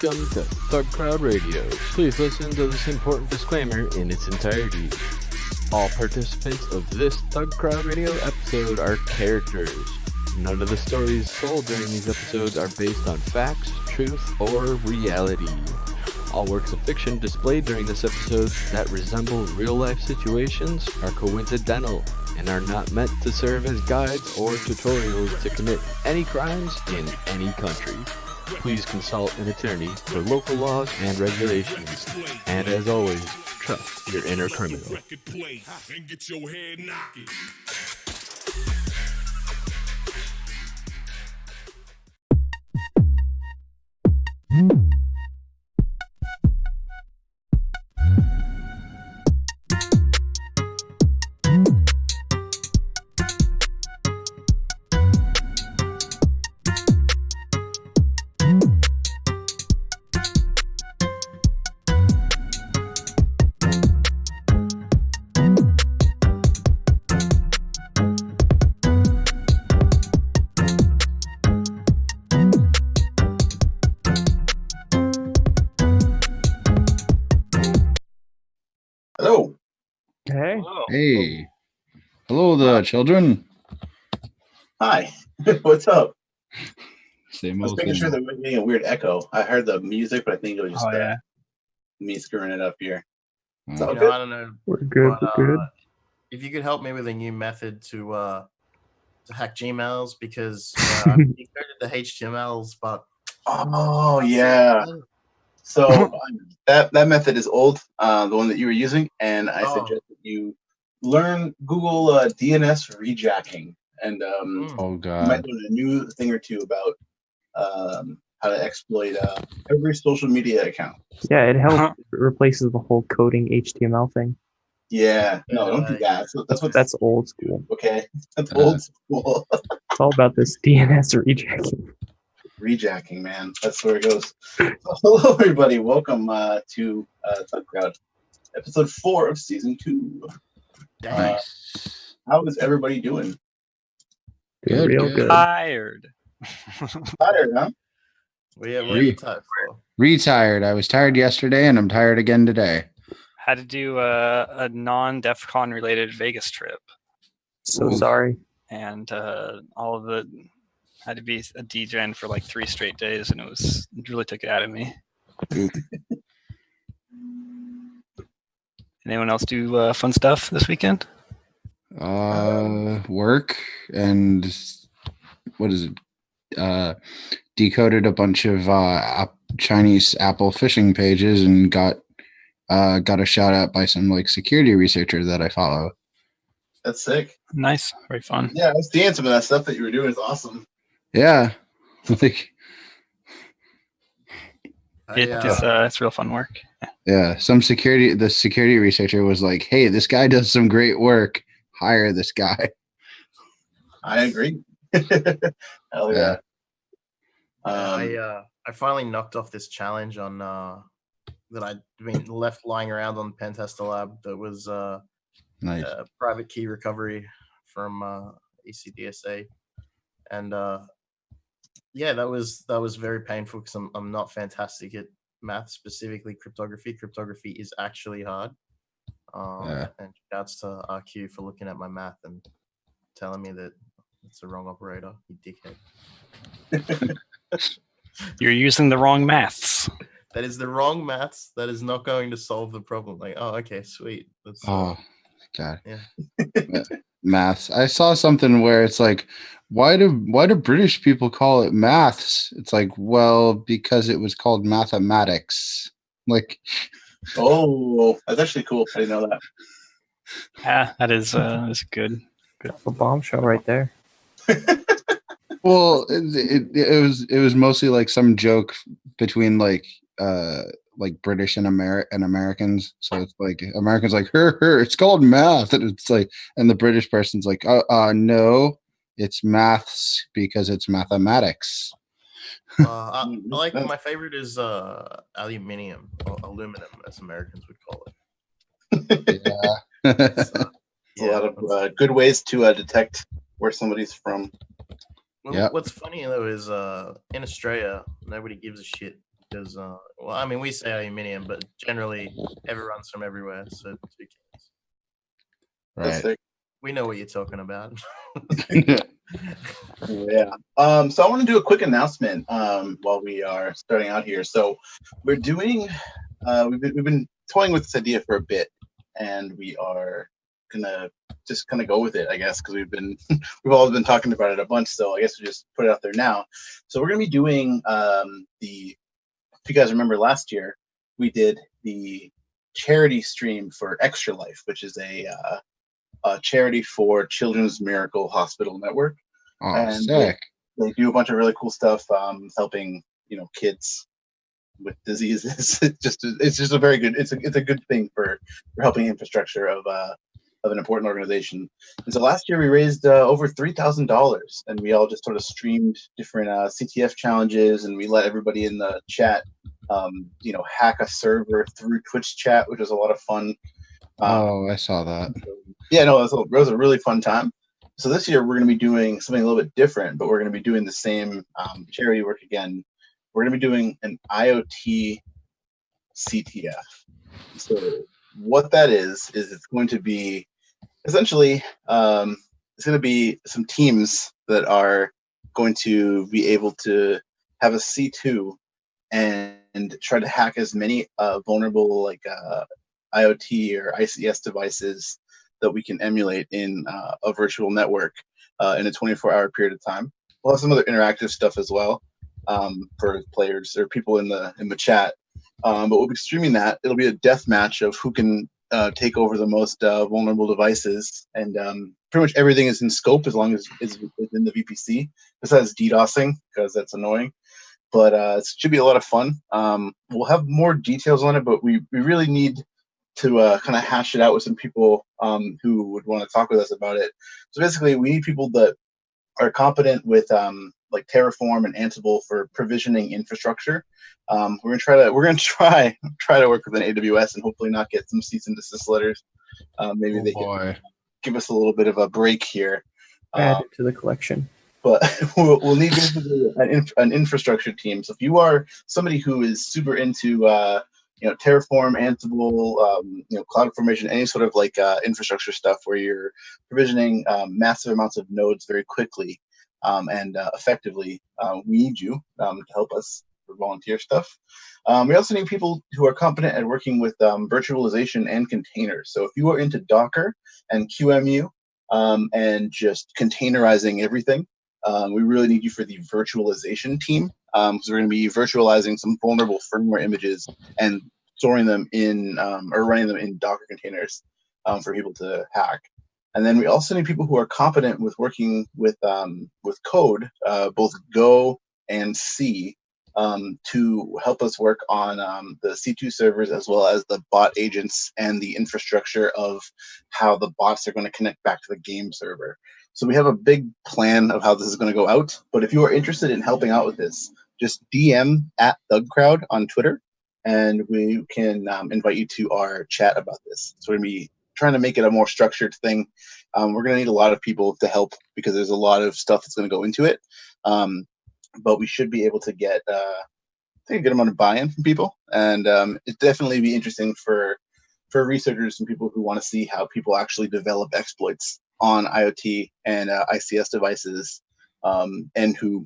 Welcome to ThugCrowd Radio. Please listen to this important disclaimer in its entirety. All participants of this ThugCrowd Radio episode are characters. None of the stories told during these episodes are based on facts, truth, or reality. All works of fiction displayed during this episode that resemble real-life situations are coincidental and are not meant to serve as guides or tutorials to commit any crimes in any country. Please consult an attorney for local laws and regulations. And as always, trust your inner criminal. Hello. Hey. Hey. Hello, the children. Hi. What's up? Same I was old making sure there wasn't getting a weird echo. I heard the music, but I think it was just me screwing it up here. It's all good. I don't know. We're good. But, We're good. If you could help me with a new method to hack Gmails, because I've decoded the HTMLs, but Oh yeah. So that method is old, the one that you were using, and I suggest that you learn Google DNS rejacking, and Oh you might God. learn a new thing or two about how to exploit every social media account. Yeah, it helps. It replaces the whole coding HTML thing. Yeah, no, don't do that. That's old school. Okay. That's old school. It's all about this DNS rejecting. Rejacking, man. That's where it goes. Hello, everybody. Welcome to ThugCrowd, episode 4 of season 2. Nice. How is everybody doing? Doing real good. Tired. Tired, huh? What are you tired for? Retired. I was tired yesterday, and I'm tired again today. Had to do a non-DEF CON related Vegas trip, So Ooh. sorry. and all of it had to be a DGen for like 3 straight days, and it really took it out of me. Anyone else do fun stuff this weekend? Work and what is it? Decoded a bunch of Chinese Apple phishing pages and got a shout out by some like security researcher that I follow. That's sick. Nice, very fun. Yeah, I was seeing some of that stuff that you were doing is awesome. Yeah. Like It's real fun work. yeah, the security researcher was like, "Hey, this guy does some great work. Hire this guy." I agree. Hell yeah. I finally knocked off this challenge on that I'd been left lying around on Pentester Lab. That was Nice. private key recovery from ECDSA, and yeah, that was very painful because I'm not fantastic at math, specifically cryptography. Cryptography is actually hard. Yeah. And shouts to RQ for looking at my math and telling me that it's the wrong operator, you dickhead. You're using the wrong maths. That is the wrong maths. That is not going to solve the problem. Like, oh, okay, sweet. That's, Oh God. yeah. Maths. I saw something where it's like, why do British people call it maths? It's like, well, because it was called mathematics. Like, Oh, that's actually cool. I didn't know that. Yeah, that is good. A bombshell right there. well, it was mostly like some joke between like British and Americans. So it's like Americans like her, it's called math, and it's like, and the British person's like, no, it's maths because it's mathematics. I like my favorite is aluminium or aluminum, as Americans would call it. Yeah. So, A lot of good ways to detect where somebody's from. Well, Yep. What's funny though is in Australia, nobody gives a shit because well, I mean, we say aluminium, but generally everyone's from everywhere, so who cares? That's Right. fair. We know what you're talking about. Yeah. So I want to do a quick announcement while we are starting out here. So we're doing we've been toying with this idea for a bit, and we are gonna just kind of go with it, I guess, because we've always been talking about it a bunch. So I guess we just put it out there now. So we're gonna be doing if you guys remember last year, we did the charity stream for Extra Life, which is a charity for Children's Miracle Hospital Network. Oh, And sick. they do a bunch of really cool stuff, helping kids with diseases. It's just a very good it's a good thing for helping infrastructure of an important organization. And so last year we raised over $3,000, and we all just sort of streamed different CTF challenges, and we let everybody in the chat hack a server through Twitch chat, which was a lot of fun. Oh, I saw that. Yeah, no, it was a really fun time. So this year we're going to be doing something a little bit different, but we're going to be doing the same charity work again. We're going to be doing an IoT CTF. So what that is it's going to be essentially it's going to be some teams that are going to be able to have a C2 and try to hack as many vulnerable IoT or ICS devices that we can emulate in a virtual network in a 24-hour period of time. We'll have some other interactive stuff as well for players or people in the chat. But we'll be streaming that. It'll be a death match of who can take over the most vulnerable devices, and pretty much everything is in scope as long as it's within the VPC, besides DDoSing, because that's annoying. But it should be a lot of fun. We'll have more details on it, but we really need to kind of hash it out with some people who would want to talk with us about it. So basically, we need people that are competent with like Terraform and Ansible for provisioning infrastructure. We're gonna try to work with an AWS and hopefully not get some cease and desist letters. Maybe they can give us a little bit of a break here. Add it to the collection. But we'll need basically an infrastructure team. So if you are somebody who is super into Terraform, Ansible, CloudFormation, any sort of like infrastructure stuff where you're provisioning massive amounts of nodes very quickly and effectively, we need you to help us for volunteer stuff. We also need people who are competent at working with virtualization and containers. So if you are into Docker and QEMU and just containerizing everything, we really need you for the virtualization team, because we're going to be virtualizing some vulnerable firmware images and storing them in or running them in Docker containers for people to hack. And then we also need people who are competent with working with code, both Go and C, to help us work on the C2 servers, as well as the bot agents and the infrastructure of how the bots are going to connect back to the game server. So we have a big plan of how this is going to go out. But if you are interested in helping out with this, just DM at ThugCrowd on Twitter, and we can invite you to our chat about this. So we're going to be trying to make it a more structured thing. We're going to need a lot of people to help because there's a lot of stuff that's going to go into it. But we should be able to get a good amount of buy-in from people, and it'd definitely be interesting for researchers and people who want to see how people actually develop exploits on IoT and ICS devices, and who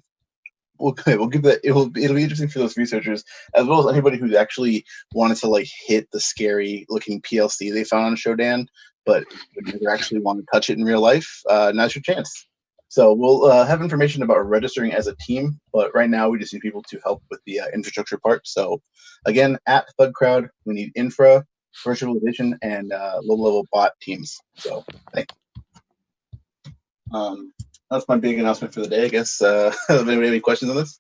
we'll give that. It'll be interesting for those researchers as well as anybody who's actually wanted to like hit the scary looking PLC they found on Shodan, but would never actually want to touch it in real life. Now's your chance. So we'll have information about registering as a team, but right now we just need people to help with the infrastructure part. So again, at ThugCrowd, we need infra, virtualization, and low-level bot teams. So thanks. That's my big announcement for the day, I guess. Anybody have any questions on this?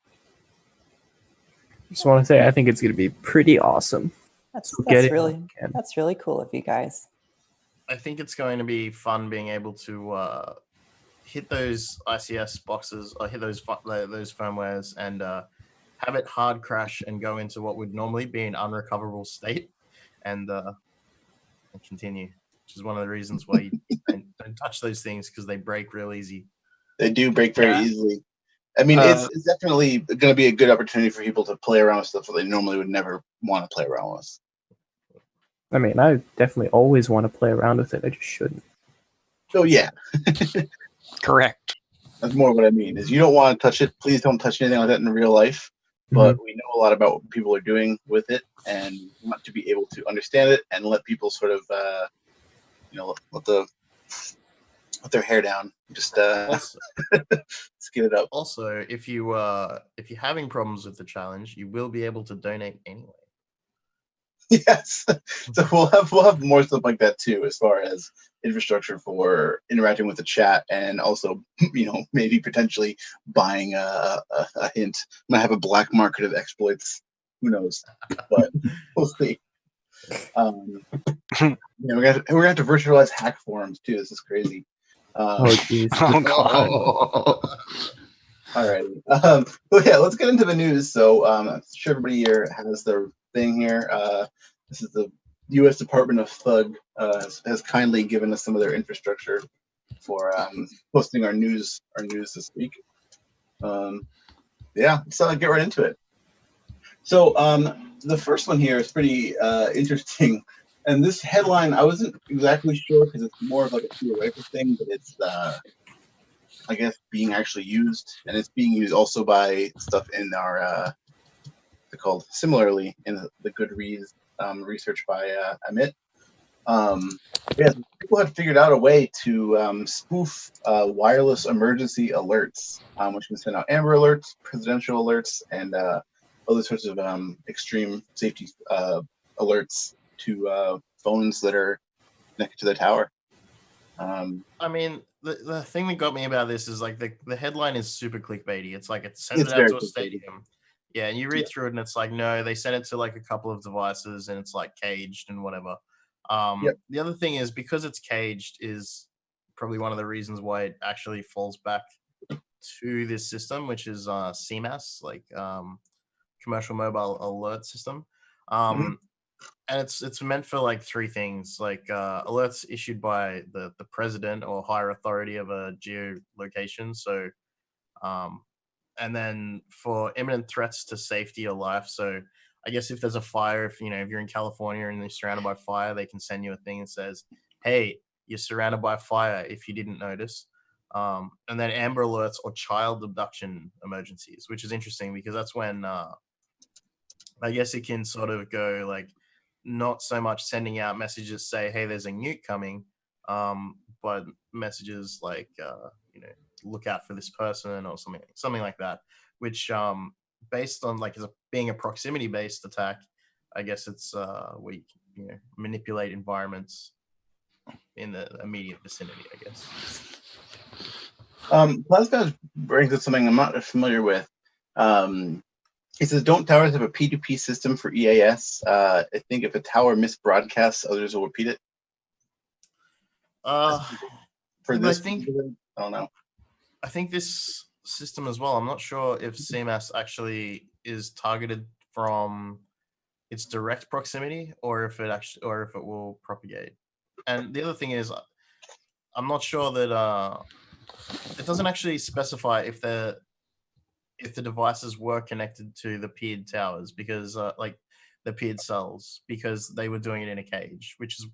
Just want to say I think it's going to be pretty awesome. That's get it really when you can. that's really cool of you guys. I think it's going to be fun being able to hit those ICS boxes or hit those firmwares and have it hard crash and go into what would normally be an unrecoverable state and continue, which is one of the reasons why you don't touch those things, because they break real easy. They do break very easily. I mean, it's definitely going to be a good opportunity for people to play around with stuff that they normally would never want to play around with. I mean, I definitely always want to play around with it. I just shouldn't. So yeah, Correct. that's more what I mean. Is you don't want to touch it. Please don't touch anything like that in real life. But we know a lot about what people are doing with it, and want to be able to understand it and let people sort of, let their hair down. Just Also, get it up. Also, if you're having problems with the challenge, you will be able to donate anyway. Yes. So we'll have more stuff like that too, as far as infrastructure for interacting with the chat, and also, maybe potentially buying a hint. Might have a black market of exploits. Who knows? But we'll see. We're gonna have to virtualize hack forums too. This is crazy. Oh jeez. Oh god. All right. But yeah, let's get into the news. So I'm sure everybody here has their thing here. This is the U.S. Department of Thug has kindly given us some of their infrastructure for posting our news this week. Yeah, let's get right into it. So the first one here is pretty interesting. And this headline, I wasn't exactly sure because it's more of like a theoretical thing, but it's, I guess, being actually used. And it's being used also by stuff in our, they're called similarly in the Goodreads research by Amit. Yeah, people have figured out a way to spoof wireless emergency alerts, which can send out Amber Alerts, presidential alerts, and other sorts of extreme safety alerts to phones that are connected to the tower. I mean, the thing that got me about this is like the headline is super clickbaity. It's like it sends It's it out to very a stadium. Yeah, and you read through it and it's like, no, they sent it to like a couple of devices and it's like caged and whatever. The other thing is, because it's caged, is probably one of the reasons why it actually falls back to this system, which is CMAS, like commercial mobile alert system. And it's meant for like three things, like alerts issued by the president or higher authority of a geolocation. So, and then for imminent threats to safety or life. So I guess if there's a fire, if you're in California and you're surrounded by fire, they can send you a thing that says, "Hey, you're surrounded by fire," if you didn't notice. And then Amber Alerts or child abduction emergencies, which is interesting because that's when I guess it can sort of go like, not so much sending out messages say, "Hey, there's a nuke coming," but messages like, look out for this person or something like that, which based on like being a proximity based attack, I guess it's we manipulate environments in the immediate vicinity, I guess. Plasma brings up something I'm not familiar with. It says, don't towers have a P2P system for EAS? I think if a tower misbroadcasts, others will repeat it. For this, I don't know. I think this system as well, I'm not sure if CMAS actually is targeted from its direct proximity or if it will propagate. And the other thing is, I'm not sure that it doesn't actually specify if the devices were connected to the peered towers, because like the peered cells, because they were doing it in a cage, which is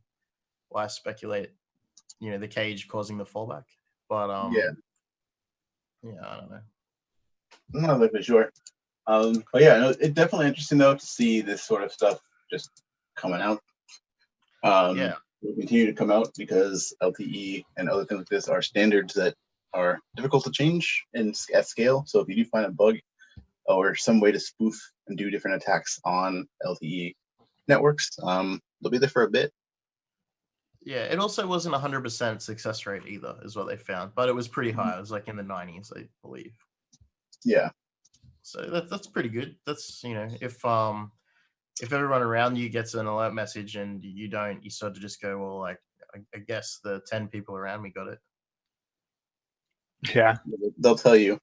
why I speculate, the cage causing the fallback. But yeah, I don't know. I'm not exactly sure. But yeah, no, it's definitely interesting though to see this sort of stuff just coming out. It will continue to come out because LTE and other things like this are standards that are difficult to change at scale. So if you do find a bug or some way to spoof and do different attacks on LTE networks, they'll be there for a bit. Yeah, it also wasn't 100% success rate either, is what they found, but it was pretty high. It was like in the 90s, I believe. Yeah. So that's pretty good. That's if everyone around you gets an alert message and you don't, you sort of just go, well, like I guess the 10 people around me got it. Yeah, they'll tell you.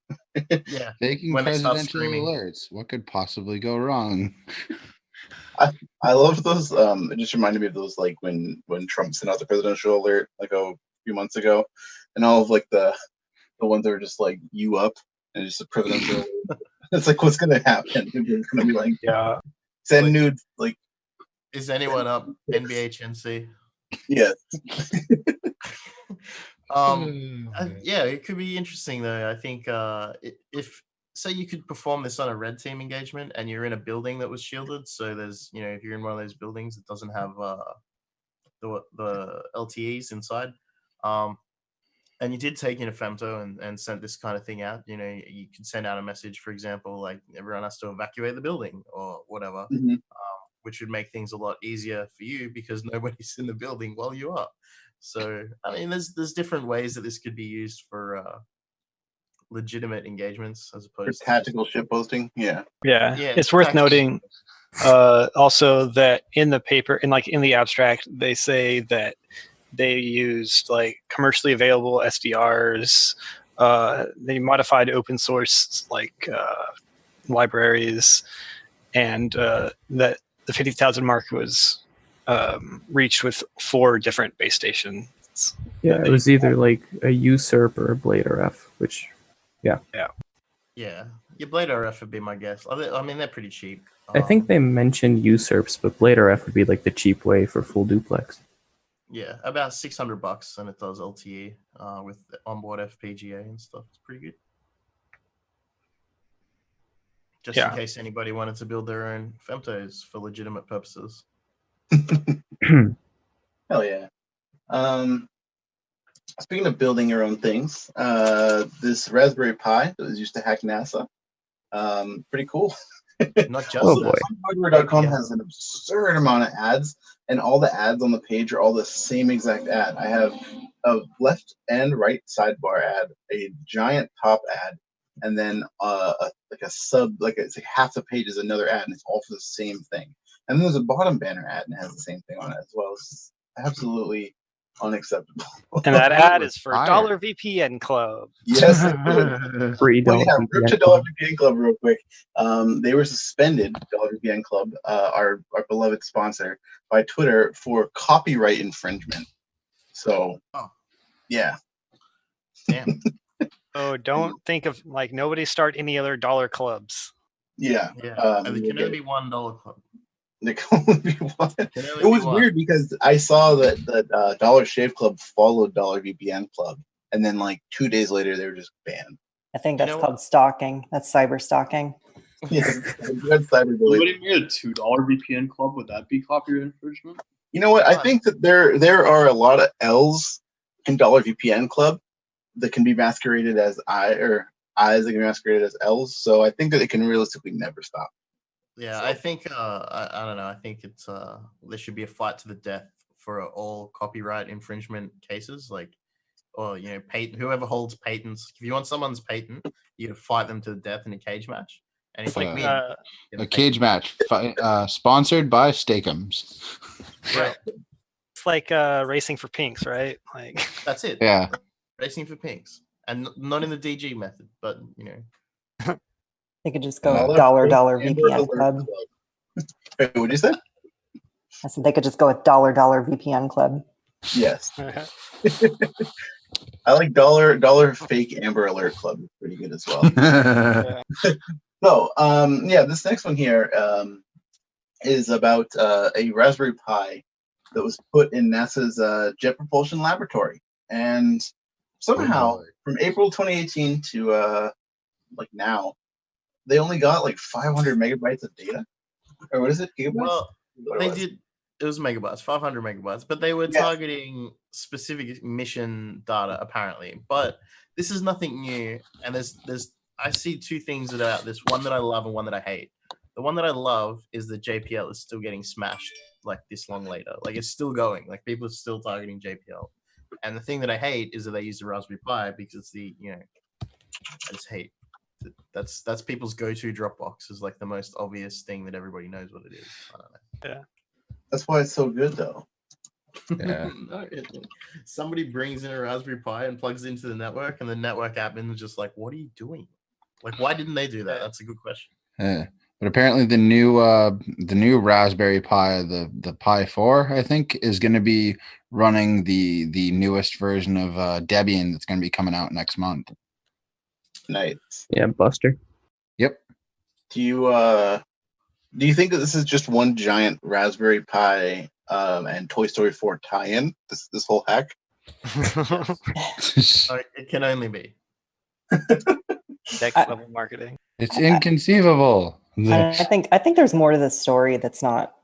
Yeah, Faking when presidential alerts. What could possibly go wrong? I love those. It just reminded me of those, like when Trump sent out the presidential alert like a few months ago, and all of like the ones that were just like "you up," and just approve them. It's like, what's gonna happen? People are gonna be like, Yeah. send Like- nudes. Like, Is anyone up NBHNC? yeah, Yeah, it could be interesting though. I think if say you could perform this on a red team engagement and you're in a building that was shielded, so there's if you're in one of those buildings that doesn't have the LTEs inside, and you did take in a femto and sent this kind of thing out, you could send out a message, for example, like everyone has to evacuate the building or whatever, Mhm. which would make things a lot easier for you because nobody's in the building while you are. So, I mean, there's different ways that this could be used for legitimate engagements as for opposed to tactical ship posting. Yeah, Yeah, Yeah, it's worth tactical. noting also that in the paper, in the abstract, they say that they used like commercially available SDRs. They modified open source libraries, and that the 50,000 mark was reached with 4 different base stations. Yeah, it was either like a usurp or a blade RF, which Yeah, your Blade RF would be my guess. I mean, they're pretty cheap. I think they mentioned usurps, but blade RF would be like the cheap way for full duplex. Yeah, about $600, and it does LTE with the onboard FPGA and stuff. It's pretty good. Just in case anybody wanted to build their own femtos for legitimate purposes. hell yeah. Speaking of building your own things, this Raspberry Pi that was used to hack NASA, pretty cool. Not just Oh, that. boy. Hardware.com has an absurd amount of ads, and all the ads on the page are all the same exact ad. I have a left and right sidebar ad, a giant top ad, and then it's like half the page is another ad, and it's all for the same thing. And then there's a bottom banner ad, and it has the same thing on it as well. It's absolutely unacceptable. And that ad is for Fire. $VPN Club. Yes. Free Well, yeah, rip to Dollar Club. VPN Club real quick. They were suspended, Dollar VPN Club, our beloved sponsor, by Twitter for copyright infringement. So, yeah. Damn. Oh, don't think of nobody start any other dollar clubs. Yeah. Yeah. And there can only be $1 club. There can only be one. Can It only was be one. weird because I saw that Dollar Shave Club followed Dollar VPN Club, and then like 2 days later they were just banned. I think You that's know called stalking. That's cyber stalking. Yeah, you had cyberbullying. Nobody made a $2 VPN club. Would that be copyright infringement? You know what? I think that there are a lot of L's in Dollar VPN Club that can be masqueraded as I's that can be masqueraded as L's. So I think that it can realistically never stop. Yeah, So- I think I don't know. I think it's there should be a fight to the death for all copyright infringement cases, or patent. Whoever holds patents, if you want someone's patent, you fight them to the death in a cage match. And if Like me, uh, A cage match sponsored by Steakums. right, it's like racing for pinks, right? Like that's it. Yeah. Racing for pinks, and not in the DG method, but They could just go Dollar $VPN Club. Wait, what did you say? I said they could just go with $$ VPN Club. Yes. I like dollar fake Amber Alert Club. It's pretty good as well. So, this next one here is about a Raspberry Pi that was put in NASA's Jet Propulsion Laboratory, and somehow from April 2018 to now, they only got 500 megabytes of data, or what is it? Gigabytes? well, What they was. did. It was megabytes, 500 megabytes, but they were Yeah. targeting specific mission data apparently. But this is nothing new, and there's I see 2 things about this: one that I love and one that I hate. The one that I love is that JPL is still getting smashed this long later. It's still going. People are still targeting JPL. And the thing that I hate is that they use the Raspberry Pi because I just hate. That's people's go-to Dropbox is the most obvious thing that everybody knows what it is. I don't know. That's why it's so good, though. Yeah. Somebody brings in a Raspberry Pi and plugs it into the network, and the network admin is just like, "What are you doing? Why didn't they do that?" That's a good question. Yeah. But apparently the new Raspberry Pi, the Pi 4, I think, is going to be running the newest version of Debian that's going to be coming out next month. Nice. Yeah, Buster. Yep. Do you think that this is just one giant Raspberry Pi and Toy Story 4 tie-in? This whole hack? It can only be. Next level marketing. It's inconceivable. I think there's more to this story that's not.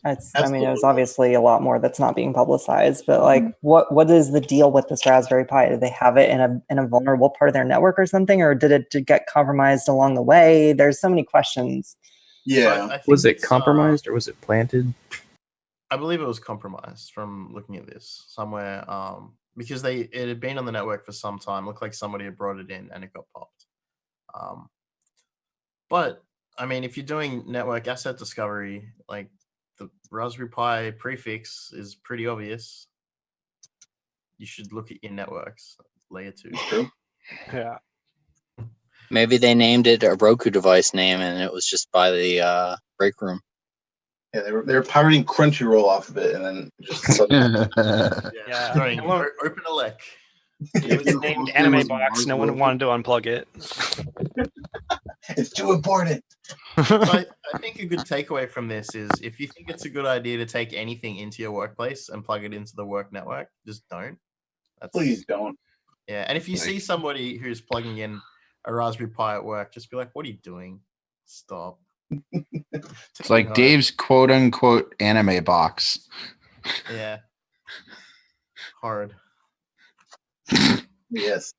I mean, there's obviously a lot more that's not being publicized, but like, what is the deal with this Raspberry Pi? Did they have it in a vulnerable part of their network or something, or did it get compromised along the way? There's so many questions. Yeah. So I think Was it it's, compromised or was it planted? I believe it was compromised from looking at this somewhere, because it had been on the network for some time. Looked like somebody had brought it in and it got popped. But I mean, if you're doing network asset discovery, like the Raspberry Pi prefix is pretty obvious. You should look at your networks layer 2. True. Yeah. Maybe they named it a Roku device name, and it was just by the break room. Yeah, they were pirating Crunchyroll off of it, and then just suddenly Yeah. Doing open elec. It was named Anime Box. No one wanted to unplug it. it's too important. So I think a good takeaway from this is if you think it's a good idea to take anything into your workplace and plug it into the work network, just don't. Please don't. Yeah, and if you see somebody who's plugging in a Raspberry Pi at work, just be like, "What are you doing? Stop." It's like Dave's quote unquote anime box. Yeah. Hard. Yes.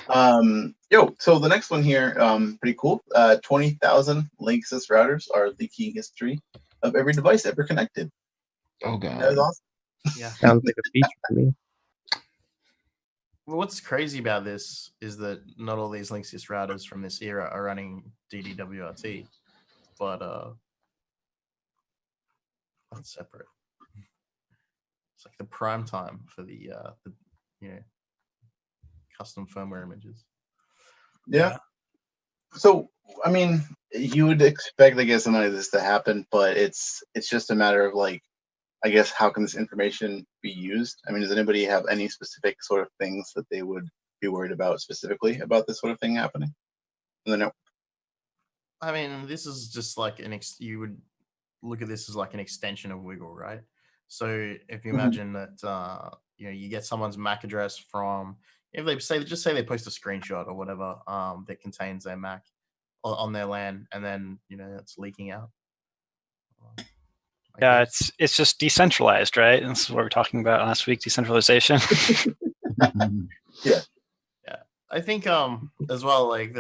So the next one here, pretty cool. 20,000 Linksys routers are the key history of every device ever connected. Oh god. That was awesome. Yeah. Sounds like a feature to me. Well, what's crazy about this is that not all these Linksys routers from this era are running DDWRT, but that's separate. It's like the prime time for the custom firmware images. Yeah. So I mean, you would expect, I guess, something like this to happen, but it's just a matter of like, I guess, how can this information be used? I mean, does anybody have any specific sort of things that they would be worried about specifically about this sort of thing happening in the network? I mean, this is just like you would look at this as like an extension of Wiggle, right? So if you imagine that you get someone's MAC address from, if they say they post a screenshot or whatever that contains their MAC on their LAN, and then it's leaking out. Yeah, it's just decentralized, right? This is what we were talking about last week, decentralization. Yeah. I think as well, like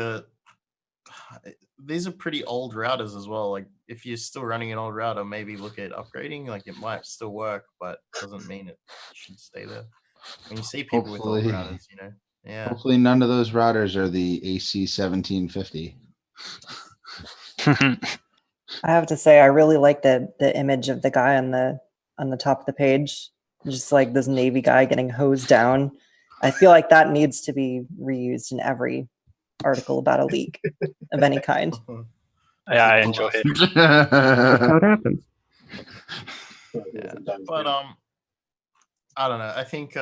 these are pretty old routers as well. Like if you're still running an old router, maybe look at upgrading. Like it might still work, but doesn't mean it should stay there. When you see people with old routers, yeah. Hopefully none of those routers are the AC1750. I have to say, I really like the image of the guy on the top of the page, just like this Navy guy getting hosed down. I feel like that needs to be reused in every article about a leak of any kind. Yeah, I enjoy it. That's how it happens. Yeah. But I don't know. I think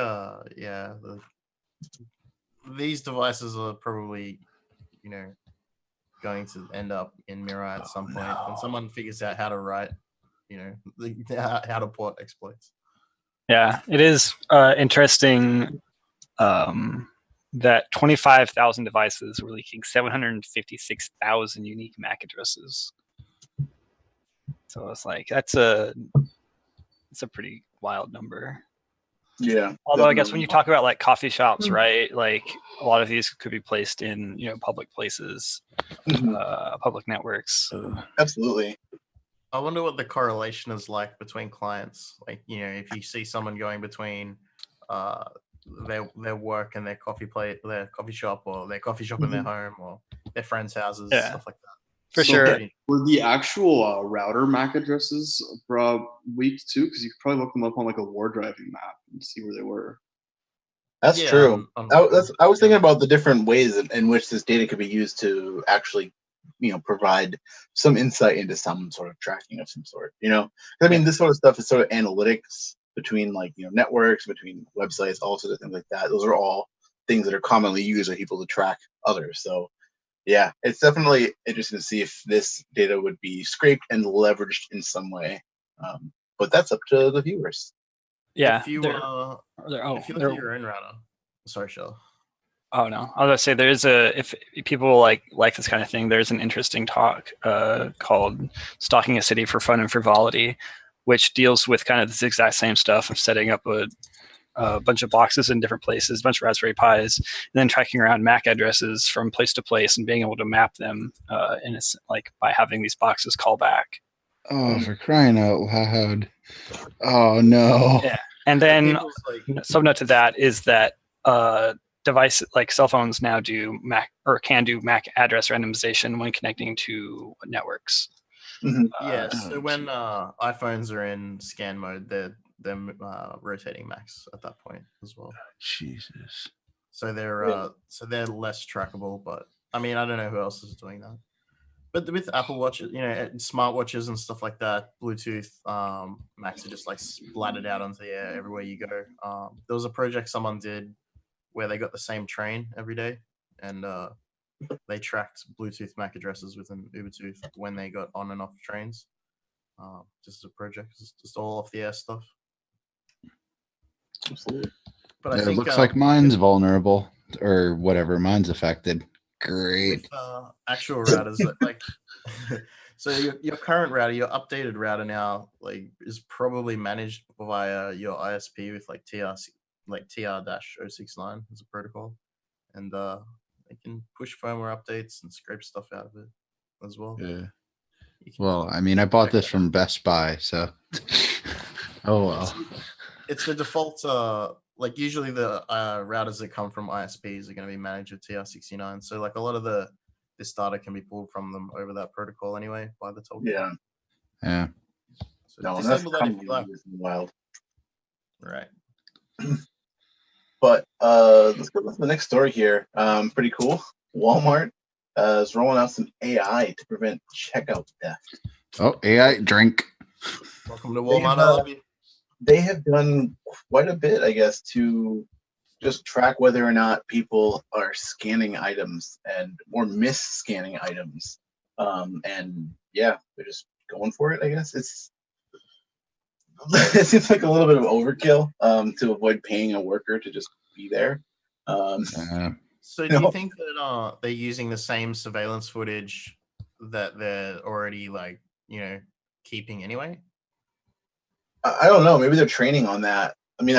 these devices are probably going to end up in Mirai at some point when someone figures out how to write how to port exploits. Yeah, it is interesting that 25,000 devices were leaking 756,000 unique MAC addresses. So it's like that's a pretty wild number. Yeah. Although I guess when you talk about like coffee shops, right? Like a lot of these could be placed in public places, public networks. Absolutely. I wonder what the correlation is like between clients. Like if you see someone going between their work and their coffee shop, or their coffee shop in their home, or their friends' houses, stuff like that. For sure. Were the actual router MAC addresses leaked too? Because you could probably look them up on like a war driving map and see where they were. That's true. I was thinking about the different ways in which this data could be used to actually, provide some insight into some sort of tracking of some sort. I mean, this sort of stuff is sort of analytics between networks, between websites, all sorts of things like that. Those are all things that are commonly used by people to track others. So yeah, it's definitely interesting to see if this data would be scraped and leveraged in some way. But that's up to the viewers. Yeah. If you if you look at your own router, sorry, Shell. Oh no, I was gonna say there is if people like this kind of thing, there's an interesting talk called "Stalking a City for Fun and Frivolity," which deals with kind of this exact same stuff of setting up a bunch of boxes in different places, a bunch of Raspberry Pis, and then tracking around MAC addresses from place to place and being able to map them, and it's like by having these boxes call back. Oh, for crying out loud! Oh no! Yeah, and then sub note to that is that devices like cell phones now do MAC or can do MAC address randomization when connecting to networks. Yeah, so when iPhones are in scan mode, they're rotating MACs at that point as well. Jesus. So they're less trackable, but I mean I don't know who else is doing that. But with Apple Watches, smartwatches and stuff like that, Bluetooth MACs are just like splattered out onto the air everywhere you go. There was a project someone did where they got the same train every day, and they tracked Bluetooth MAC addresses with an Ubertooth when they got on and off trains. Just as a project, just all off the air stuff. Absolutely. But I think it looks like mine's vulnerable or whatever. Mine's affected. Great. With actual routers, like so your current router, your updated router now, like is probably managed via your ISP with like TR-069 as a protocol, and they can push firmware updates and scrape stuff out of it as well. Yeah. Well, I mean, I bought this from Best Buy, so oh well. It's the default. Like usually the routers that come from ISPs are going to be managed with TR-69. So like a lot of this data can be pulled from them over that protocol anyway by the token. Yeah. Yeah. So no, disable that if you like. Wild. Right. But let's go to the next story here. Pretty cool. Walmart is rolling out some AI to prevent checkout theft. Oh, AI drink. Welcome to Walmart lobby. They have done quite a bit, I guess, to just track whether or not people are scanning items or miss-scanning items. And yeah, they're just going for it, I guess. It seems like a little bit of overkill to avoid paying a worker to just be there. So do you think that they're using the same surveillance footage that they're already keeping anyway? I don't know. Maybe they're training on that. I mean,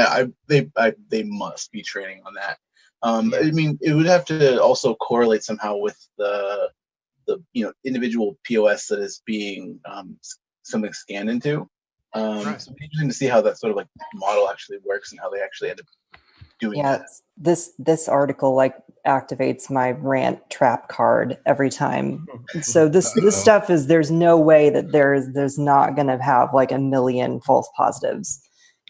they must be training on that. I mean, it would have to also correlate somehow with the individual POS that is being something scanned into. So it's interesting to see how that sort of like model actually works and how they actually end up doing that. This article activates my rant trap card every time. So this stuff is, there's no way that there's not going to have like a million false positives.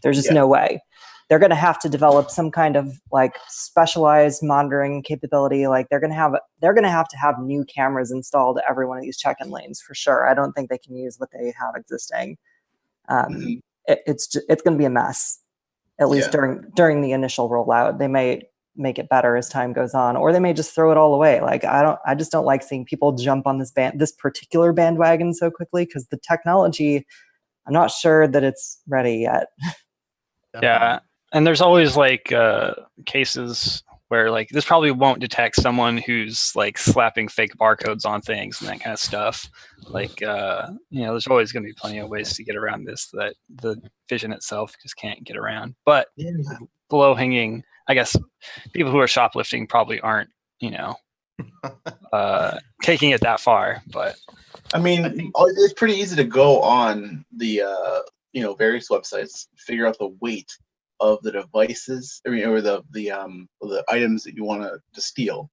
There's just no way. They're going to have to develop some kind of like specialized monitoring capability. Like they're going to have new cameras installed at every one of these check-in lanes for sure. I don't think they can use what they have existing. It's going to be a mess. At least during the initial rollout. They may make it better as time goes on, or they may just throw it all away. Like I just don't like seeing people jump on this particular bandwagon so quickly, because the technology, I'm not sure that it's ready yet. Yeah, and there's always cases where this probably won't detect someone who's slapping fake barcodes on things and that kind of stuff. There's always going to be plenty of ways to get around this that the vision itself just can't get around. But below hanging, I guess people who are shoplifting probably aren't, taking it that far. But I mean, it's pretty easy to go on the various websites, figure out the weight of the devices, or the items that you want to steal,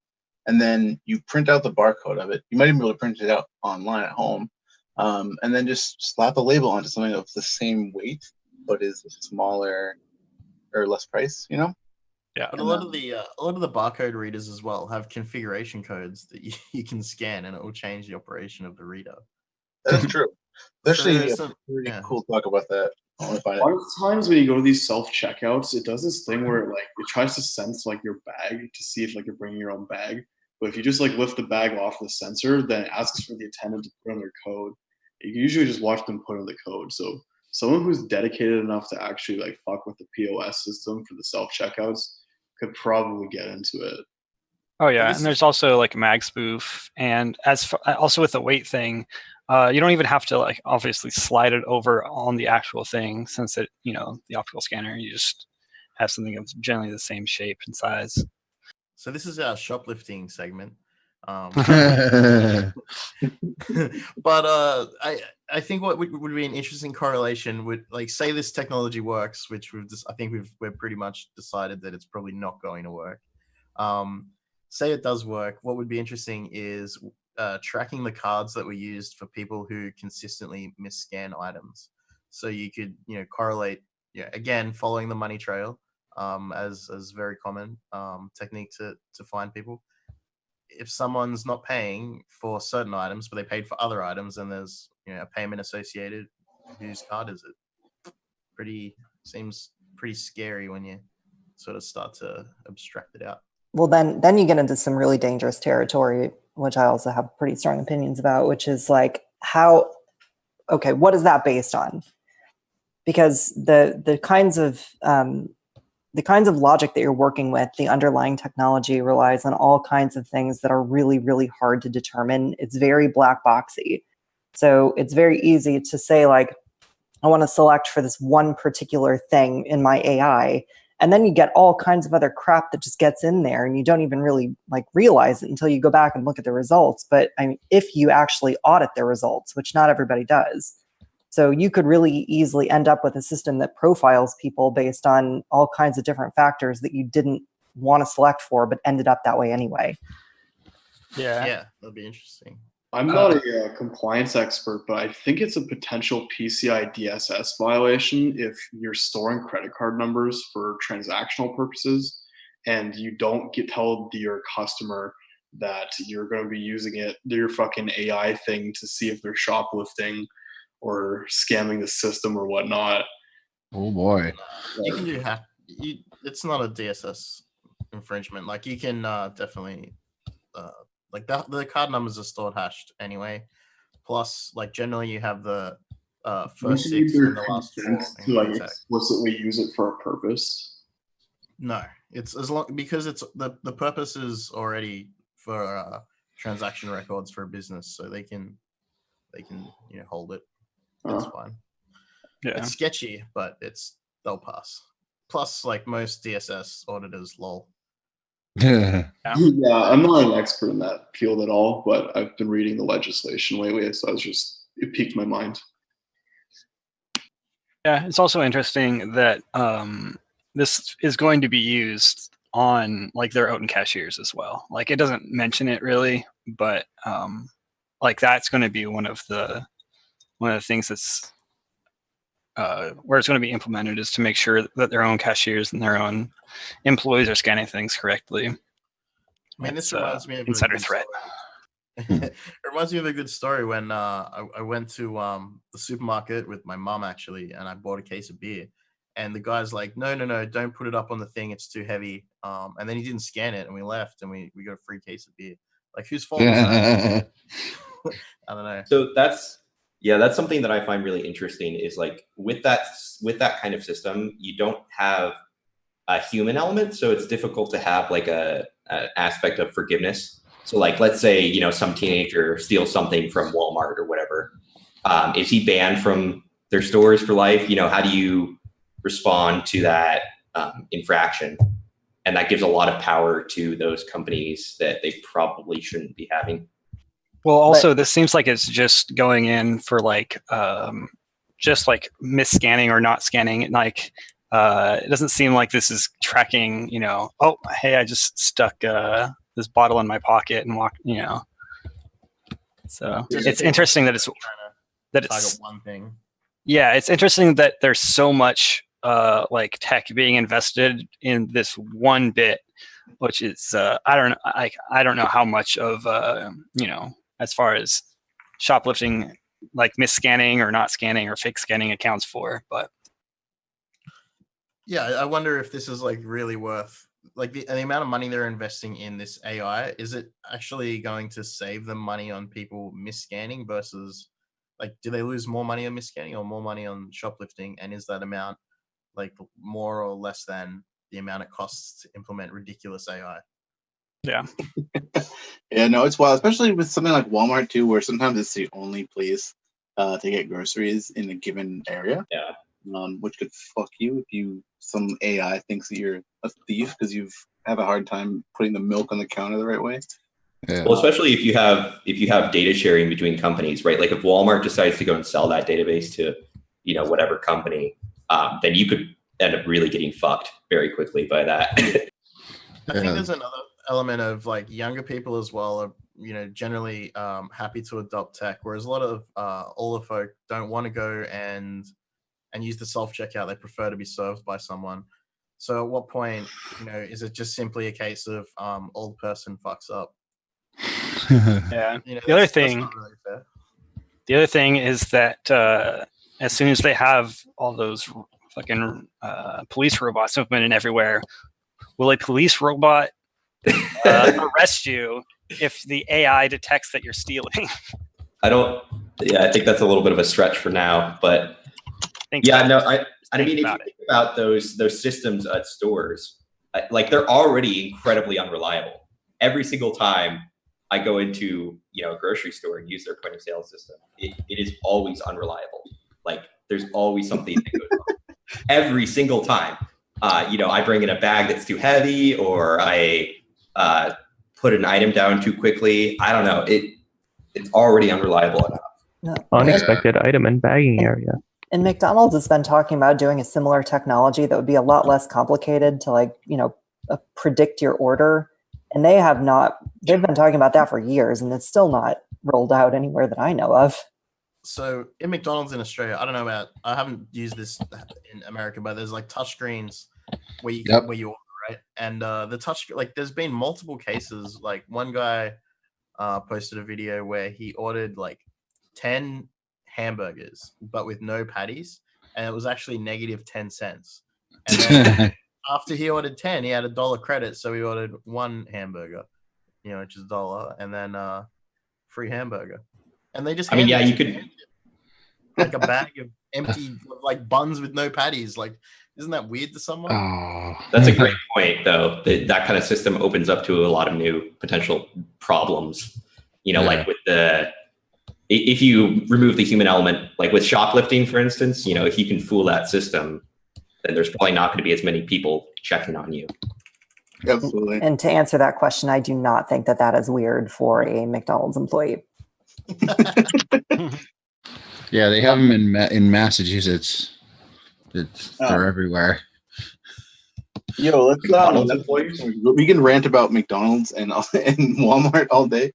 and then you print out the barcode of it. You might even be able to print it out online at home, and then just slap a label onto something of the same weight but is smaller or less price. Yeah, but a lot of the barcode readers as well have configuration codes that you can scan, and it will change the operation of the reader. That's true. Actually, there's some- pretty yeah. cool talk about that. I want to find A lot it. of times when you go to these self checkouts, it does this thing where it tries to sense like your bag to see if like you're bringing your own bag. But if you just like lift the bag off the sensor, then it asks for the attendant to put on their code. You can usually just watch them put on the code. So someone who's dedicated enough to actually like fuck with the POS system for the self checkouts could probably get into it. Oh yeah, this and there's also like mag spoof, and also with the weight thing, you don't even have to like obviously slide it over on the actual thing, since it the optical scanner, you just have something of generally the same shape and size. So this is our shoplifting segment. But I think what would be an interesting correlation would, like, say this technology works, which we're pretty much decided that it's probably not going to work. Say it does work. What would be interesting is tracking the cards that were used for people who consistently misscan items. So you could correlate, again, following the money trail, as very common technique to find people. If someone's not paying for certain items, but they paid for other items, and there's a payment associated, whose card is it? Seems pretty scary when you sort of start to abstract it out. Well, then you get into some really dangerous territory, which I also have pretty strong opinions about, which is like what is that based on? Because the kinds of logic that you're working with, the underlying technology relies on all kinds of things that are really, really hard to determine. It's very black boxy. So it's very easy to say, like, I want to select for this one particular thing in my AI. And then you get all kinds of other crap that just gets in there, and you don't even really like realize it until you go back and look at the results. But I mean, if you actually audit the results, which not everybody does. So you could really easily end up with a system that profiles people based on all kinds of different factors that you didn't want to select for, but ended up that way anyway. Yeah, that'd be interesting. I'm not a compliance expert, but I think it's a potential PCI DSS violation if you're storing credit card numbers for transactional purposes and you don't tell your customer that you're going to be using your fucking AI thing to see if they're shoplifting or scamming the system or whatnot. Oh boy. You can do hack. It's not a DSS infringement. Like, you can definitely like the card numbers are stored hashed anyway. Plus, like, generally you have the first 6 and the last 4 to like explicitly use it for a purpose. No, it's because it's the purpose is already for transaction records for a business, so they can hold it. That's fine. Yeah, it's sketchy, but they'll pass. Plus, like most DSS auditors, lol. Yeah, I'm not an expert in that field at all, but I've been reading the legislation lately, so it piqued my mind. Yeah, it's also interesting that this is going to be used on like their own cashiers as well. Like, it doesn't mention it really, but like that's going to be one of the things that's where it's going to be implemented, is to make sure that their own cashiers and their own employees are scanning things correctly. Man, this reminds me of insider threat. It reminds me of a good story when I went to the supermarket with my mom, actually, and I bought a case of beer. And the guy's like, no, don't put it up on the thing. It's too heavy. And then he didn't scan it, and we left, and we got a free case of beer. Like, whose fault is that? I don't know. So that's something that I find really interesting, is like with that kind of system, you don't have a human element. So it's difficult to have like an aspect of forgiveness. So like, let's say, some teenager steals something from Walmart or whatever. Is he banned from their stores for life? How do you respond to that infraction? And that gives a lot of power to those companies that they probably shouldn't be having. Well, also, this seems like it's just going in for like just like misscanning or not scanning. Like, it doesn't seem like this is tracking, oh, hey, I just stuck this bottle in my pocket and walked, So it's interesting that it's target one thing. Yeah, it's interesting that there's so much like tech being invested in this one bit, which is I don't know how much of as far as shoplifting like misscanning or not scanning or fake scanning accounts for. But yeah, I wonder if this is like really worth like the amount of money they're investing in this AI. Is it actually going to save them money on people misscanning versus like do they lose more money on misscanning or more money on shoplifting? And is that amount like more or less than the amount it costs to implement ridiculous AI? yeah, Yeah, no, it's wild, especially with something like Walmart too, where sometimes it's the only place to get groceries in a given area. Yeah. Which could fuck you if some AI thinks that you're a thief because you have a hard time putting the milk on the counter the right way. Yeah. Well, especially if you have data sharing between companies, right? Like if Walmart decides to go and sell that database to, whatever company, then you could end up really getting fucked very quickly by that. I think there's another element of like younger people as well are, generally happy to adopt tech, whereas a lot of older folk don't want to go and use the self-checkout. They prefer to be served by someone. So at what point, is it just simply a case of old person fucks up? yeah. The other thing is that as soon as they have all those fucking police robots implemented everywhere, will a police robot arrest you if the AI detects that you're stealing? I think that's a little bit of a stretch for now, but I mean, if you think about those systems at stores, like they're already incredibly unreliable. Every single time I go into a grocery store and use their point of sale system, it is always unreliable. Like there's always something that goes wrong. Every single time. I bring in a bag that's too heavy, or I put an item down too quickly. I don't know. It's already unreliable enough. No. Unexpected item and bagging area. And McDonald's has been talking about doing a similar technology that would be a lot less complicated to predict your order. And they've been talking about that for years, and it's still not rolled out anywhere that I know of. So in McDonald's in Australia, I haven't used this in America, but there's like touchscreens where you order, right? And the touch, like there's been multiple cases. Like one guy posted a video where he ordered like 10 hamburgers, but with no patties, and it was actually negative 10 cents. And then after he ordered 10, he had $1 credit, so he ordered one hamburger, which is $1, and then free hamburger. And they just you could like a bag of empty like buns with no patties. Like, isn't that weird to someone? Oh, that's a great point, though. That kind of system opens up to a lot of new potential problems. Like with if you remove the human element, like with shoplifting, for instance, if you can fool that system, then there's probably not going to be as many people checking on you. Absolutely. And to answer that question, I do not think that is weird for a McDonald's employee. Yeah, they have them in Massachusetts. They're everywhere. Yo, we can rant about McDonald's and Walmart all day.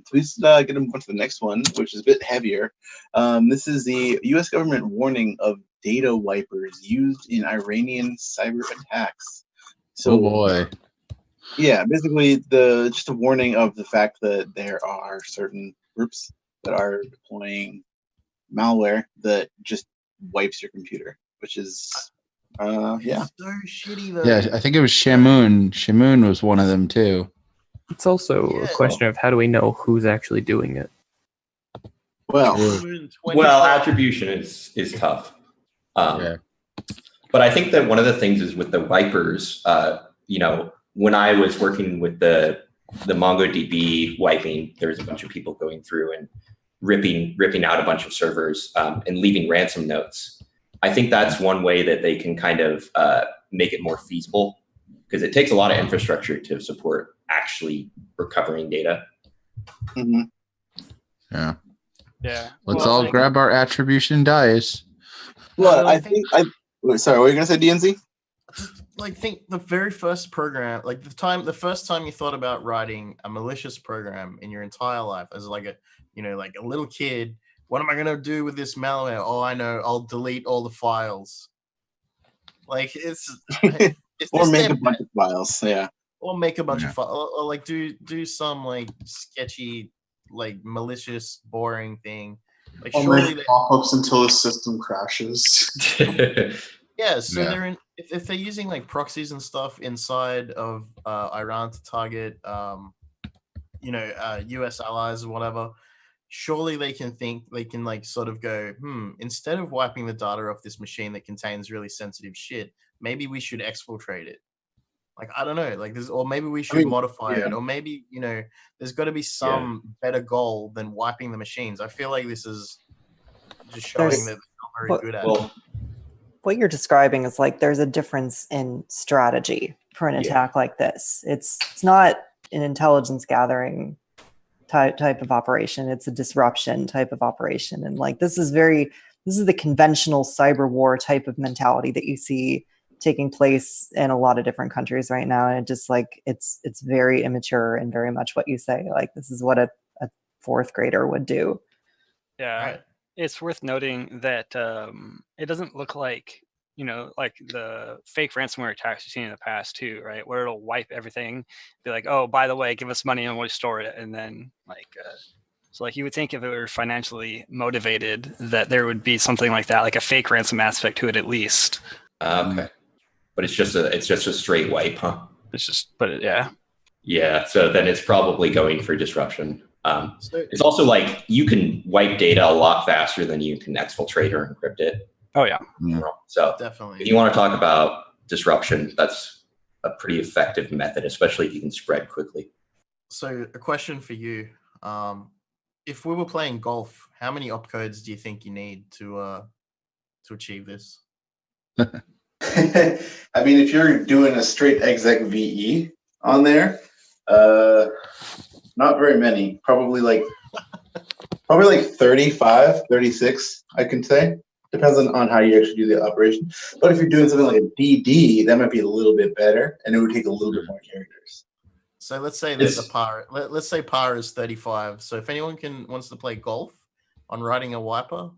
Please get on to the next one, which is a bit heavier. This is the U.S. government warning of data wipers used in Iranian cyber attacks. So, oh boy. Yeah, basically just a warning of the fact that there are certain groups that are deploying malware that just wipes your computer, which is It's so shitty though. Yeah, I think it was Shamoon. Shamoon was one of them too. It's also a question of how do we know who's actually doing it? Well, attribution is tough. But I think that one of the things is with the wipers, when I was working with the MongoDB wiping, there was a bunch of people going through and ripping out a bunch of servers and leaving ransom notes. I think that's one way that they can kind of make it more feasible, because it takes a lot of infrastructure to support actually recovering data. Mm-hmm. Yeah. Yeah. Let's all grab our attribution dice. Well, sorry, what were you gonna say, DNZ? Like, think the very first program, like the first time you thought about writing a malicious program in your entire life as like a little kid. What am I gonna do with this malware? Oh, I know. I'll delete all the files. Like it's or make a bunch of files. Yeah. Or make a bunch of files. Or like do some like sketchy, like malicious, boring thing. Like I'll surely make they, pop-ups until the system crashes. yeah. So Yeah. they're in if they're using like proxies and stuff inside of Iran to target US allies or whatever. Surely they can like sort of go, instead of wiping the data off this machine that contains really sensitive shit, maybe we should exfiltrate it. Like I don't know, like this, or maybe we should modify it, or maybe there's got to be some better goal than wiping the machines. I feel like this is just showing that they're not very good at it. What you're describing is like there's a difference in strategy for an attack like this. It's not an intelligence gathering type of operation. It's a disruption type of operation, and like this is the conventional cyber war type of mentality that you see taking place in a lot of different countries right now, and it just like it's very immature and very much what you say. Like this is what a fourth grader would do. Yeah, Right. it's worth noting that it doesn't look like like the fake ransomware attacks you've seen in the past too, right? Where it'll wipe everything, be like, oh, by the way, give us money and we'll store it, and then like so like you would think if it were financially motivated that there would be something like that, like a fake ransom aspect to it at least. Okay, but it's just a straight wipe, huh? Yeah. So then it's probably going for disruption. It's also like you can wipe data a lot faster than you can exfiltrate or encrypt it. Oh yeah. So definitely, if you want to talk about disruption, that's a pretty effective method, especially if you can spread quickly. So a question for you: if we were playing golf, how many opcodes do you think you need to achieve this? I mean, if you're doing a straight exec VE on there, not very many. Probably like 35, 36, I can say. Depends on how you actually do the operation. But if you're doing something like a DD, that might be a little bit better, and it would take a little bit more characters. So let's say there's a par. Let's say par is 35. So if anyone wants to play golf on riding a wiper,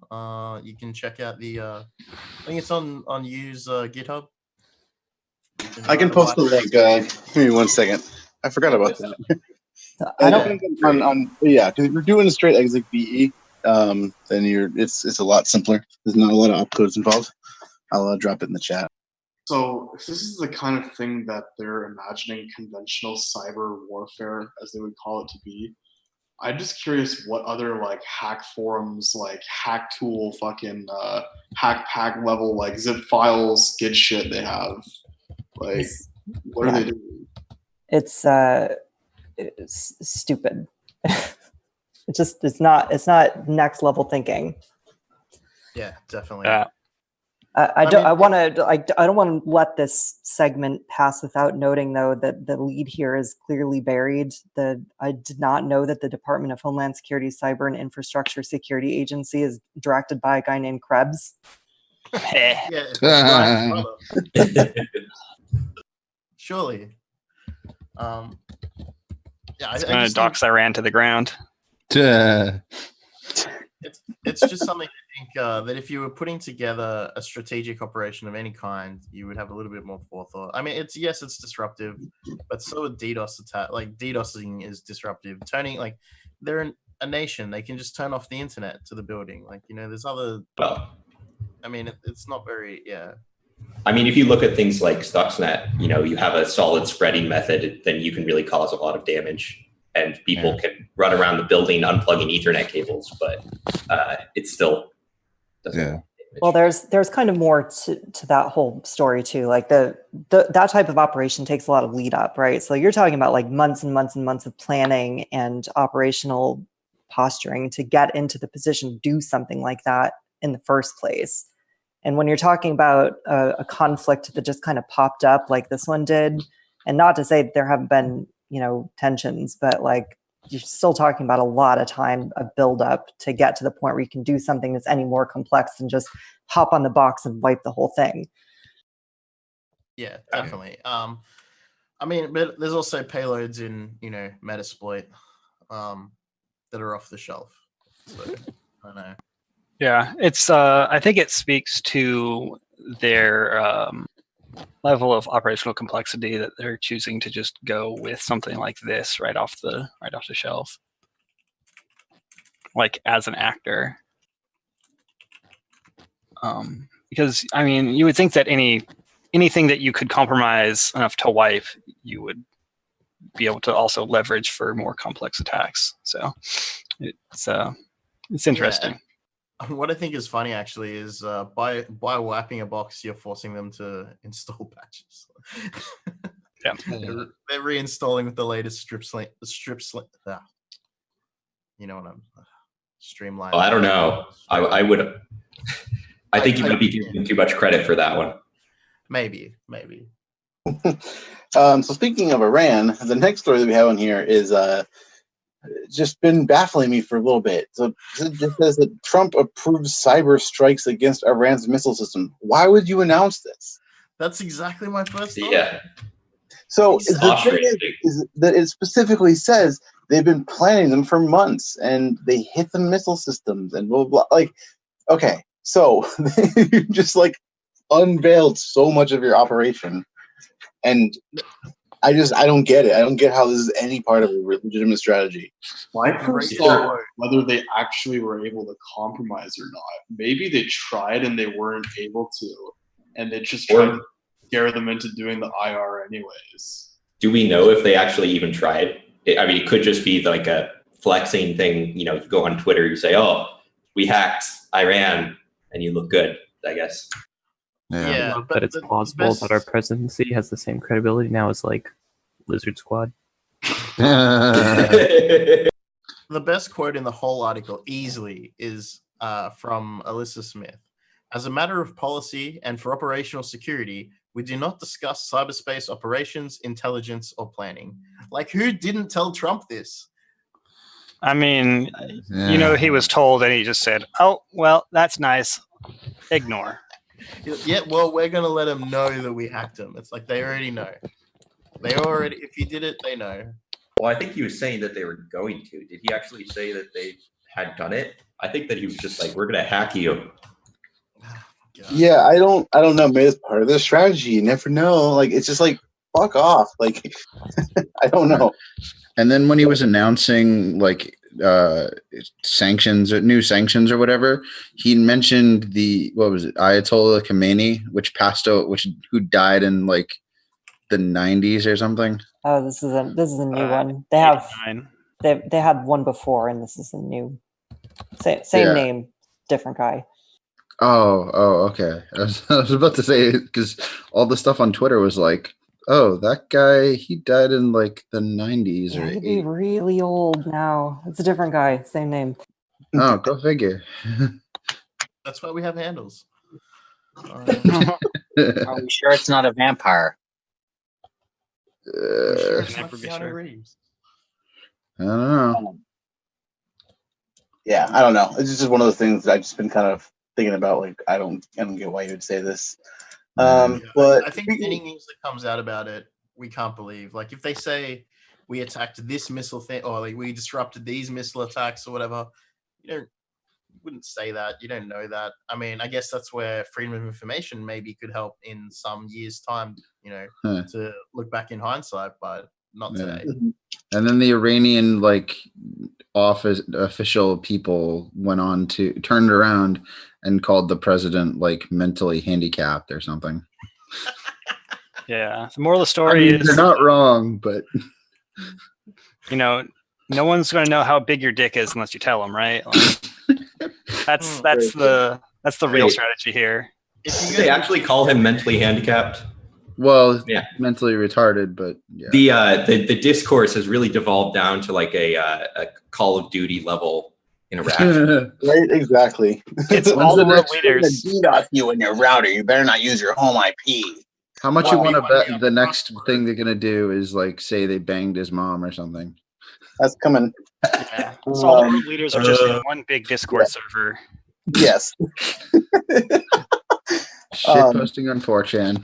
you can check out the. I think it's on use GitHub. I can post the link. Give me 1 second. I forgot about that. Because if you're doing a straight exec VE, then it's a lot simpler. There's not a lot of opcodes involved. I'll drop it in the chat. So if this is the kind of thing that they're imagining conventional cyber warfare, as they would call it, to be, I'm just curious what other like hack forums, like hack tool, fucking hack pack level, like zip files, good shit they have. Like, what are they doing? It's stupid. It's not next level thinking. Yeah, definitely. I don't want to let this segment pass without noting, though, that the lead here is clearly buried. I did not know that the Department of Homeland Security's Cyber and Infrastructure Security Agency is directed by a guy named Krebs. Surely. It's going to dox Iran to the ground. It's just something I think that if you were putting together a strategic operation of any kind, you would have a little bit more forethought. I mean, it's disruptive, but so are DDoS attack. Like DDoSing is disruptive. Turning like they're a nation, they can just turn off the internet to the building. Like there's other. Well, I mean, it's not very I mean, if you look at things like Stuxnet, you have a solid spreading method, then you can really cause a lot of damage. And people can run around the building unplugging Ethernet cables, but it's still doesn't. Well, there's kind of more to that whole story too. Like that type of operation takes a lot of lead up, right? So you're talking about like months and months and months of planning and operational posturing to get into the position to do something like that in the first place. And when you're talking about a conflict that just kind of popped up like this one did, and not to say that there haven't been tensions, but like you're still talking about a lot of time of build up to get to the point where you can do something that's any more complex than just hop on the box and wipe the whole thing. Yeah, definitely. I mean, but there's also payloads in Metasploit that are off the shelf. So I don't know. Yeah, it's I think it speaks to their level of operational complexity that they're choosing to just go with something like this right off the shelf, like as an actor. Because I mean, you would think that anything that you could compromise enough to wipe, you would be able to also leverage for more complex attacks. So it's interesting. Yeah. What I think is funny actually is by wiping a box, you're forcing them to install patches. Yeah, they're reinstalling with the latest you know what I'm streamlined. Oh, I don't know. I would. I think you might be giving too much credit for that one. Maybe. So speaking of Iran, the next story that we have on here is just been baffling me for a little bit. So it just says that Trump approves cyber strikes against Iran's missile system. Why would you announce this? That's exactly my first thought. Yeah. So the thing is that it specifically says they've been planning them for months and they hit the missile systems and blah, blah, blah. Like, okay, so you just like unveiled so much of your operation. And I don't get it. I don't get how this is any part of a legitimate strategy. My first thought, whether they actually were able to compromise or not. Maybe they tried and they weren't able to, and they just tried to scare them into doing the IR anyways. Do we know if they actually even tried? I mean, it could just be like a flexing thing. You know, you go on Twitter, you say, "Oh, we hacked Iran," and you look good, I guess. Yeah, but it's plausible that our presidency has the same credibility now as like Lizard Squad. The best quote in the whole article easily is from Alyssa Smith. As a matter of policy and for operational security, we do not discuss cyberspace operations, intelligence, or planning. Like, who didn't tell Trump this? I mean, you know, he was told and he just said, "Oh, well, that's nice. Ignore." Yeah, well, we're going to let them know that we hacked them. It's like they already know. If you did it, they know. Well, I think he was saying that they were going to. Did he actually say that they had done it? I think that he was just like, "We're going to hack you." Yeah, I don't know. Maybe it's part of their strategy. You never know. Like, it's just like, fuck off. Like, I don't know. And then when he was announcing like sanctions or new sanctions or whatever, he mentioned Ayatollah Khomeini, who died in like the 90s or something. Oh, this is a new one. They had one before, and this is a new same name, different guy. Oh, okay. I was about to say, because all the stuff on Twitter was like, "Oh, that guy, he died in like the 90s or 80s." He'd be really old now. It's a different guy, same name. Oh, go figure. That's why we have handles. Are we sure it's not a vampire? Sure it's not Keanu Reeves. I don't know. Yeah, I don't know. It's just one of those things that I've just been kind of thinking about. Like, I don't get why you would say this. But I think any news that comes out about it, we can't believe. Like, if they say we attacked this missile thing, or like we disrupted these missile attacks or whatever, you wouldn't say that. You don't know that. I mean, I guess that's where freedom of information maybe could help in some years' time, to look back in hindsight, but not today. And then the Iranian official people turned around and called the president like mentally handicapped or something. Yeah, the moral of the story is they're not wrong, but no one's going to know how big your dick is unless you tell them, right? Like, that's the real strategy here. Did they actually call him mentally handicapped? Well, yeah, mentally retarded, but yeah. The discourse has really devolved down to like a Call of Duty level interaction. Right, exactly. It's all the world leaders. DDoS you in your router. You better not use your home IP. How much you want to bet the next thing they're gonna do is like say they banged his mom or something? That's coming. Yeah. So all the world leaders are just in one big Discord server. Yes. Shit posting on 4chan.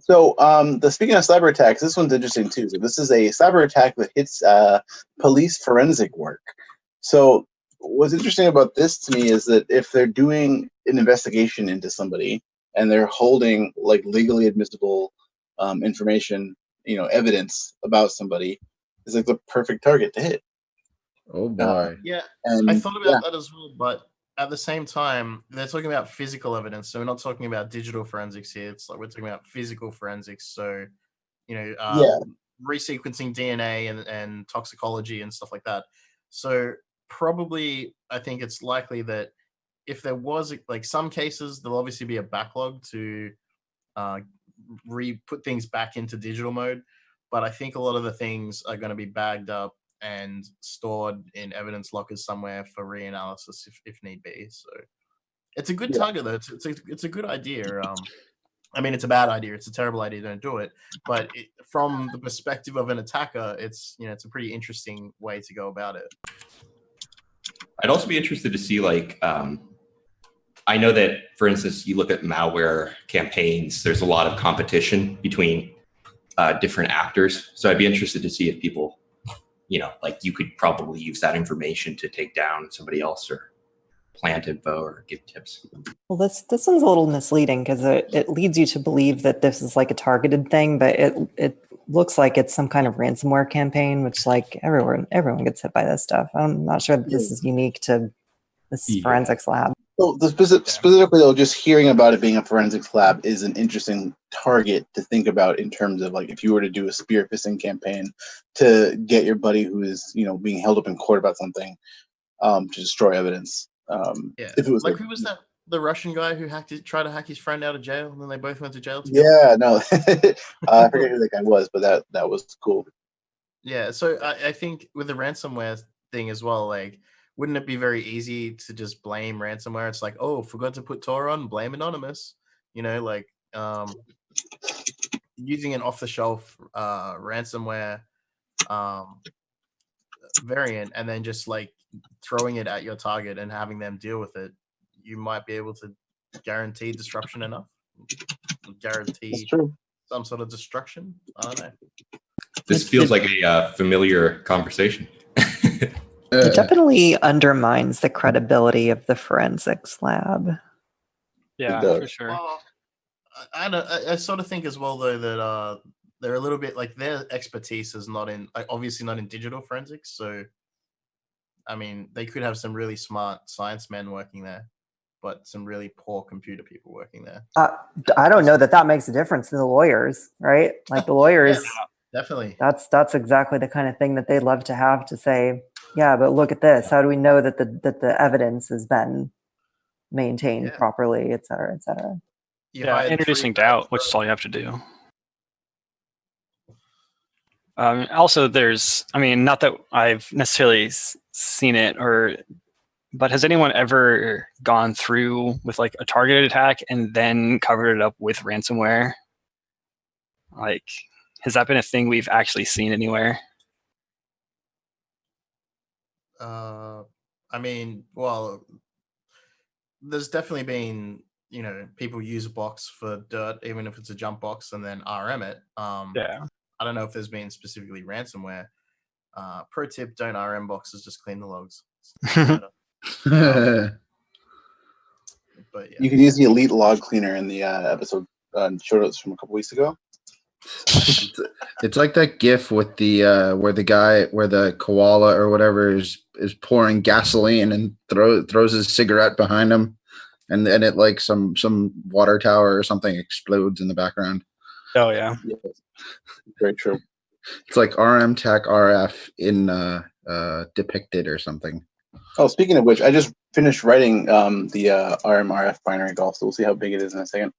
So speaking of cyber attacks, this one's interesting too. So this is a cyber attack that hits police forensic work. So what's interesting about this to me is that if they're doing an investigation into somebody and they're holding like legally admissible information, evidence about somebody, is like the perfect target to hit. Oh boy. Yeah, and I thought about that as well, but at the same time, they're talking about physical evidence, so we're not talking about digital forensics here. It's like we're talking about physical forensics. So, resequencing DNA and toxicology and stuff like that. So probably, I think it's likely that if there was like some cases, there'll obviously be a backlog to put things back into digital mode. But I think a lot of the things are going to be bagged up and stored in evidence lockers somewhere for reanalysis if need be. So it's a good target though. It's a good idea. I mean, it's a bad idea. It's a terrible idea. Don't do it. But from the perspective of an attacker, it's it's a pretty interesting way to go about it. I'd also be interested to see like I know that, for instance, you look at malware campaigns. There's a lot of competition between different actors. So I'd be interested to see if people, like you could probably use that information to take down somebody else or plant info or give tips. Well, this one's a little misleading because it leads you to believe that this is like a targeted thing, but it looks like it's some kind of ransomware campaign, which like everyone gets hit by this stuff. I'm not sure that this is unique to this forensics lab. So specifically, though, just hearing about it being a forensics lab is an interesting target to think about in terms of like if you were to do a spear phishing campaign to get your buddy who is being held up in court about something to destroy evidence. If it was like who was that? The Russian guy who tried to hack his friend out of jail, and then they both went to jail together. Yeah, no, I forget who that guy was, but that was cool. Yeah, so I think with the ransomware thing as well, like, wouldn't it be very easy to just blame ransomware? It's like, oh, forgot to put Tor on, blame Anonymous. Like using an off-the-shelf ransomware variant and then just like throwing it at your target and having them deal with it, you might be able to guarantee disruption enough. Guarantee some sort of destruction. I don't know. This feels like a familiar conversation. It definitely undermines the credibility of the forensics lab. Yeah, for sure. Well, I sort of think as well though that they're a little bit like their expertise is obviously not in digital forensics. So, I mean, they could have some really smart science men working there, but some really poor computer people working there. I don't know that makes a difference to the lawyers, right? Like the lawyers, yeah, definitely. That's exactly the kind of thing that they'd love to have to say. Yeah, but look at this. How do we know that the evidence has been maintained properly, et cetera, et cetera? Yeah, introducing doubt, which is all you have to do. Also, not that I've necessarily seen it, but has anyone ever gone through with like a targeted attack and then covered it up with ransomware? Like, has that been a thing we've actually seen anywhere? I mean, well, there's definitely been, people use a box for dirt, even if it's a jump box, and then RM it. Yeah. I don't know if there's been specifically ransomware. Pro tip: don't RM boxes, just clean the logs. But yeah. You can use the Elite Log Cleaner in the episode show notes from a couple weeks ago. It's like that GIF with the where the koala or whatever is pouring gasoline and throws his cigarette behind him, and then it like some water tower or something explodes in the background. Oh yeah, very true. It's like RM Tech RF in depicted or something. Oh, speaking of which, I just finished writing the RM RF binary golf, so we'll see how big it is in a second.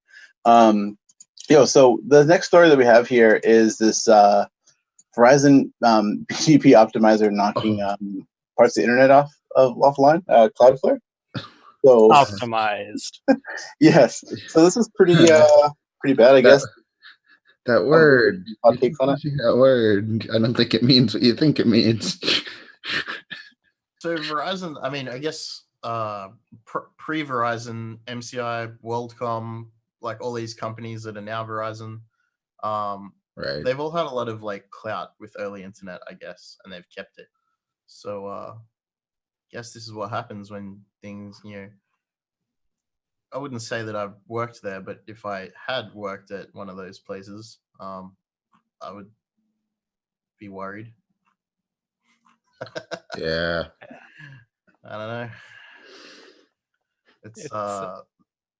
So the next story that we have here is this Verizon BGP optimizer knocking parts of the internet offline, Cloudflare. So optimized. Yes. So this is pretty bad, I guess. That word. Hot takes on it. That word. I don't think it means what you think it means. So Verizon, I mean, I guess pre-Verizon, MCI, WorldCom, like all these companies that are now Verizon, right? They've all had a lot of like clout with early internet, I guess, and they've kept it. So, I guess this is what happens when things, I wouldn't say that I've worked there, but if I had worked at one of those places, I would be worried. Yeah. I don't know. It's a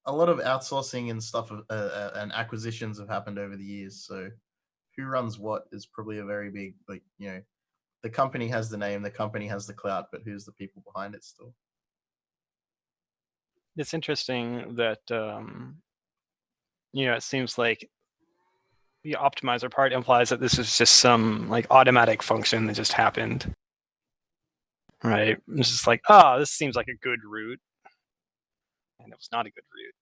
lot of outsourcing and stuff and acquisitions have happened over the years. So who runs what is probably a very big, like, the company has the name, the company has the clout, but who's the people behind it still? It's interesting that it seems like the optimizer part implies that this is just some like automatic function that just happened, right? It's just like, this seems like a good route, and it was not a good route.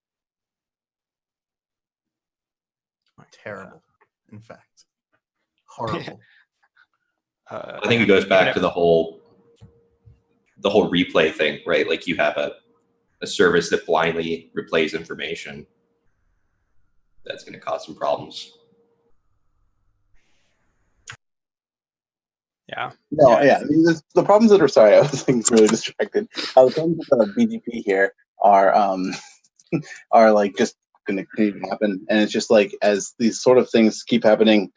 Terrible, in fact, horrible. I think it goes back to the whole replay thing, right? Like you have a service that blindly replays information. That's going to cause some problems. Yeah. No, yeah. I mean, the problems that are sorry, I was like really distracted. The problems with BGP here are like just going to continue to happen, and it's just like as these sort of things keep happening.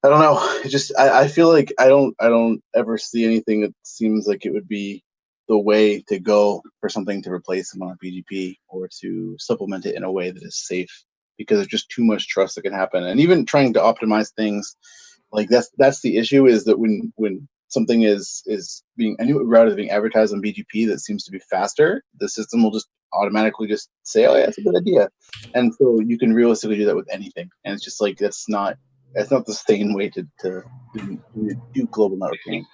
I don't know. It just I feel like I don't ever see anything that seems like it would be the way to go for something to replace them on BGP or to supplement it in a way that is safe, because there's just too much trust that can happen. And even trying to optimize things, like that's the issue, is that when something is being, a new route is being advertised on BGP that seems to be faster, the system will just automatically just say, oh yeah, that's a good idea. And so you can realistically do that with anything. And it's just like that's not the sane way to do global networking.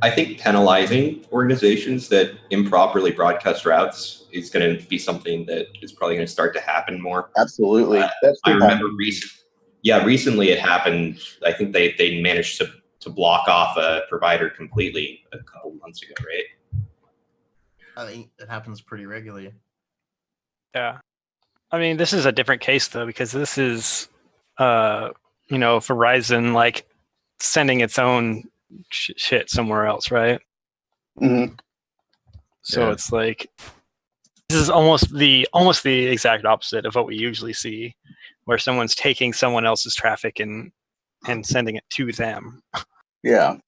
I think penalizing organizations that improperly broadcast routes is going to be something that is probably going to start to happen more. Absolutely. I remember recently it happened. I think they managed to block off a provider completely a couple months ago, right? I think it happens pretty regularly. Yeah. I mean, this is a different case though, because this is Verizon like sending its own shit somewhere else, right? Mm-hmm. So it's like this is almost the exact opposite of what we usually see, where someone's taking someone else's traffic and sending it to them. Yeah.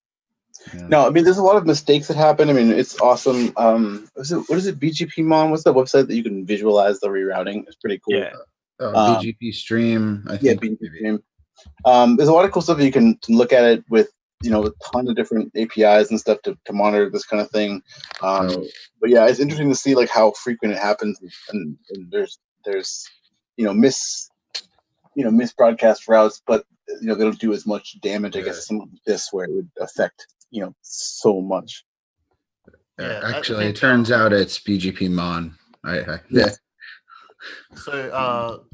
No, I mean, there's a lot of mistakes that happen. I mean, it's awesome. What is it? BGP Mon? What's the website that you can visualize the rerouting? It's pretty cool. Yeah. BGP Stream, I think. Yeah, BGP Stream. There's a lot of cool stuff you can look at it with, a ton of different APIs and stuff to monitor this kind of thing. But yeah, it's interesting to see like how frequent it happens, and there's misbroadcast routes, but they don't do as much damage, I guess, as something like this where it would affect so much. Actually, it turns out it's BGP Mon. Yeah. So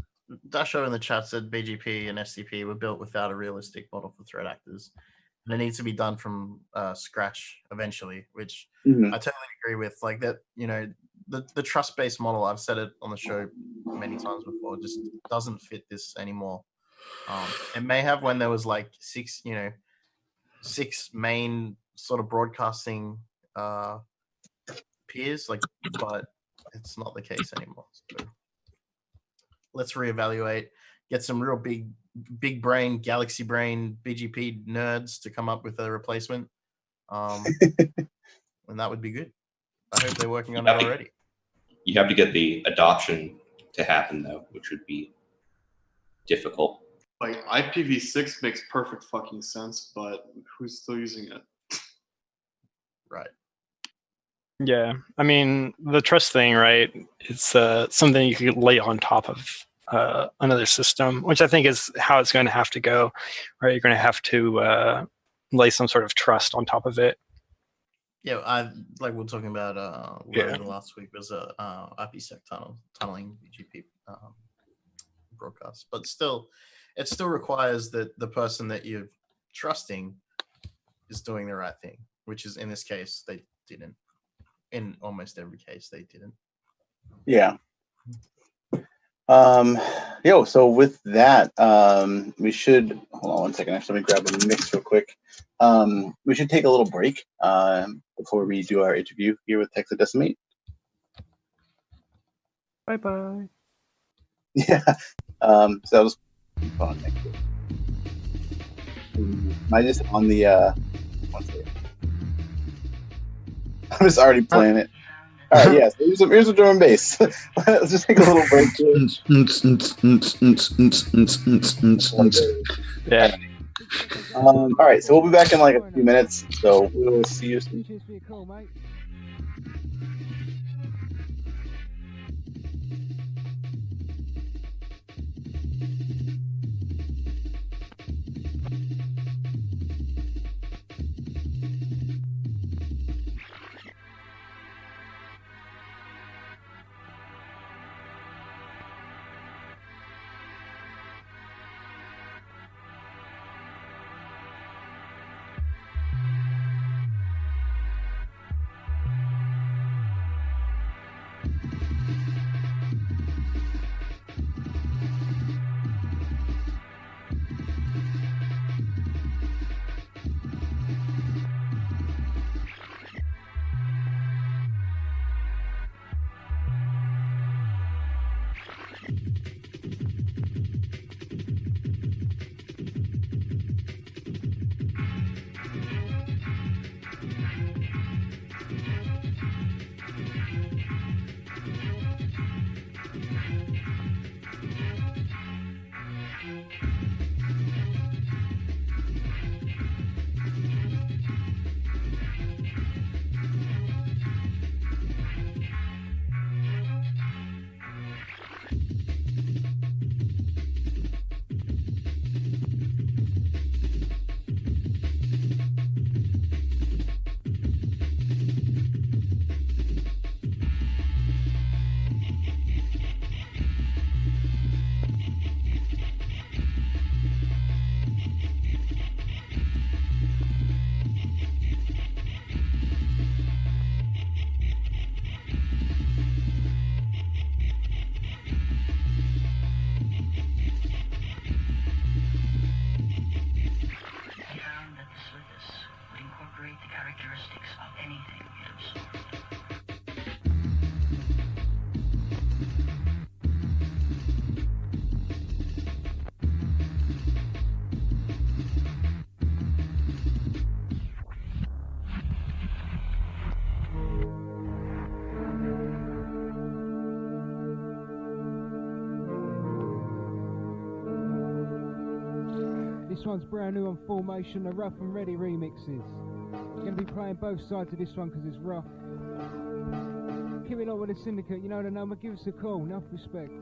Dasho in the chat said BGP and SCP were built without a realistic model for threat actors, and it needs to be done from scratch eventually, which I totally agree with. Like that, the trust-based model, I've said it on the show many times before, just doesn't fit this anymore. It may have when there was like six main sort of broadcasting peers, but it's not the case anymore. So let's reevaluate, get some real big brain, galaxy brain BGP nerds to come up with a replacement. And that would be good. I hope they're working on it already. You have to get the adoption to happen though, which would be difficult. Like IPv6 makes perfect fucking sense, but who's still using it? Right. Yeah, I mean the trust thing, right? It's something you could lay on top of another system, which I think is how it's going to have to go. Right, you're going to have to lay some sort of trust on top of it. Yeah, like we were talking about last week was IPsec tunneling BGP broadcast, but still, it still requires that the person that you're trusting is doing the right thing, which is in this case they didn't. In almost every case, they didn't. Yeah. So with that, we should hold on one second. Actually, let me grab a mix real quick. We should take a little break before we do our interview here with hexadecim8. Bye. Yeah. So that was fun. Am I just on the? One second. I'm just already playing it. All right, yes. Here's a drum and bass. Let's just take a little break here. Yeah. All right, so we'll be back in like a few minutes. So we will see you soon. Cheers for your call, mate. This one's brand new on Formation, the Rough and Ready remixes. Gonna be playing both sides of this one because it's rough. Keep it up with the Syndicate, you know the number, give us a call, enough respect.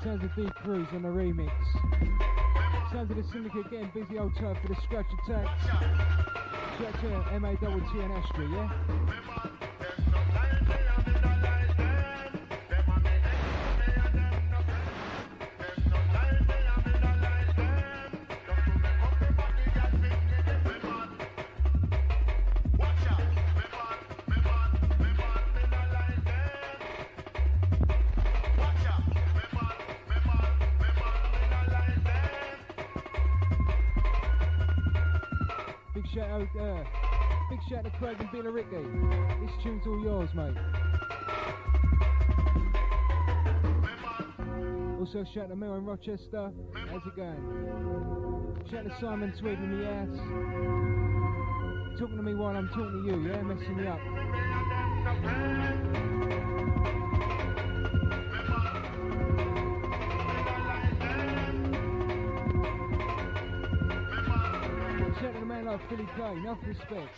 Sounds of ThugCrowd on the remix. Sounds of the Syndicate getting busy old turf for the scratch attack. Shout to M-A-T-T and Astrid, yeah? Big shout to Craig and Bill Ricky. This tune's all yours, mate. Also shout to Mel in Rochester. How's it going? Shout to Simon Tweed in the house. Talking to me while I'm talking to you, yeah? Messing me up. Shout to the man like Philly Clay, enough respect.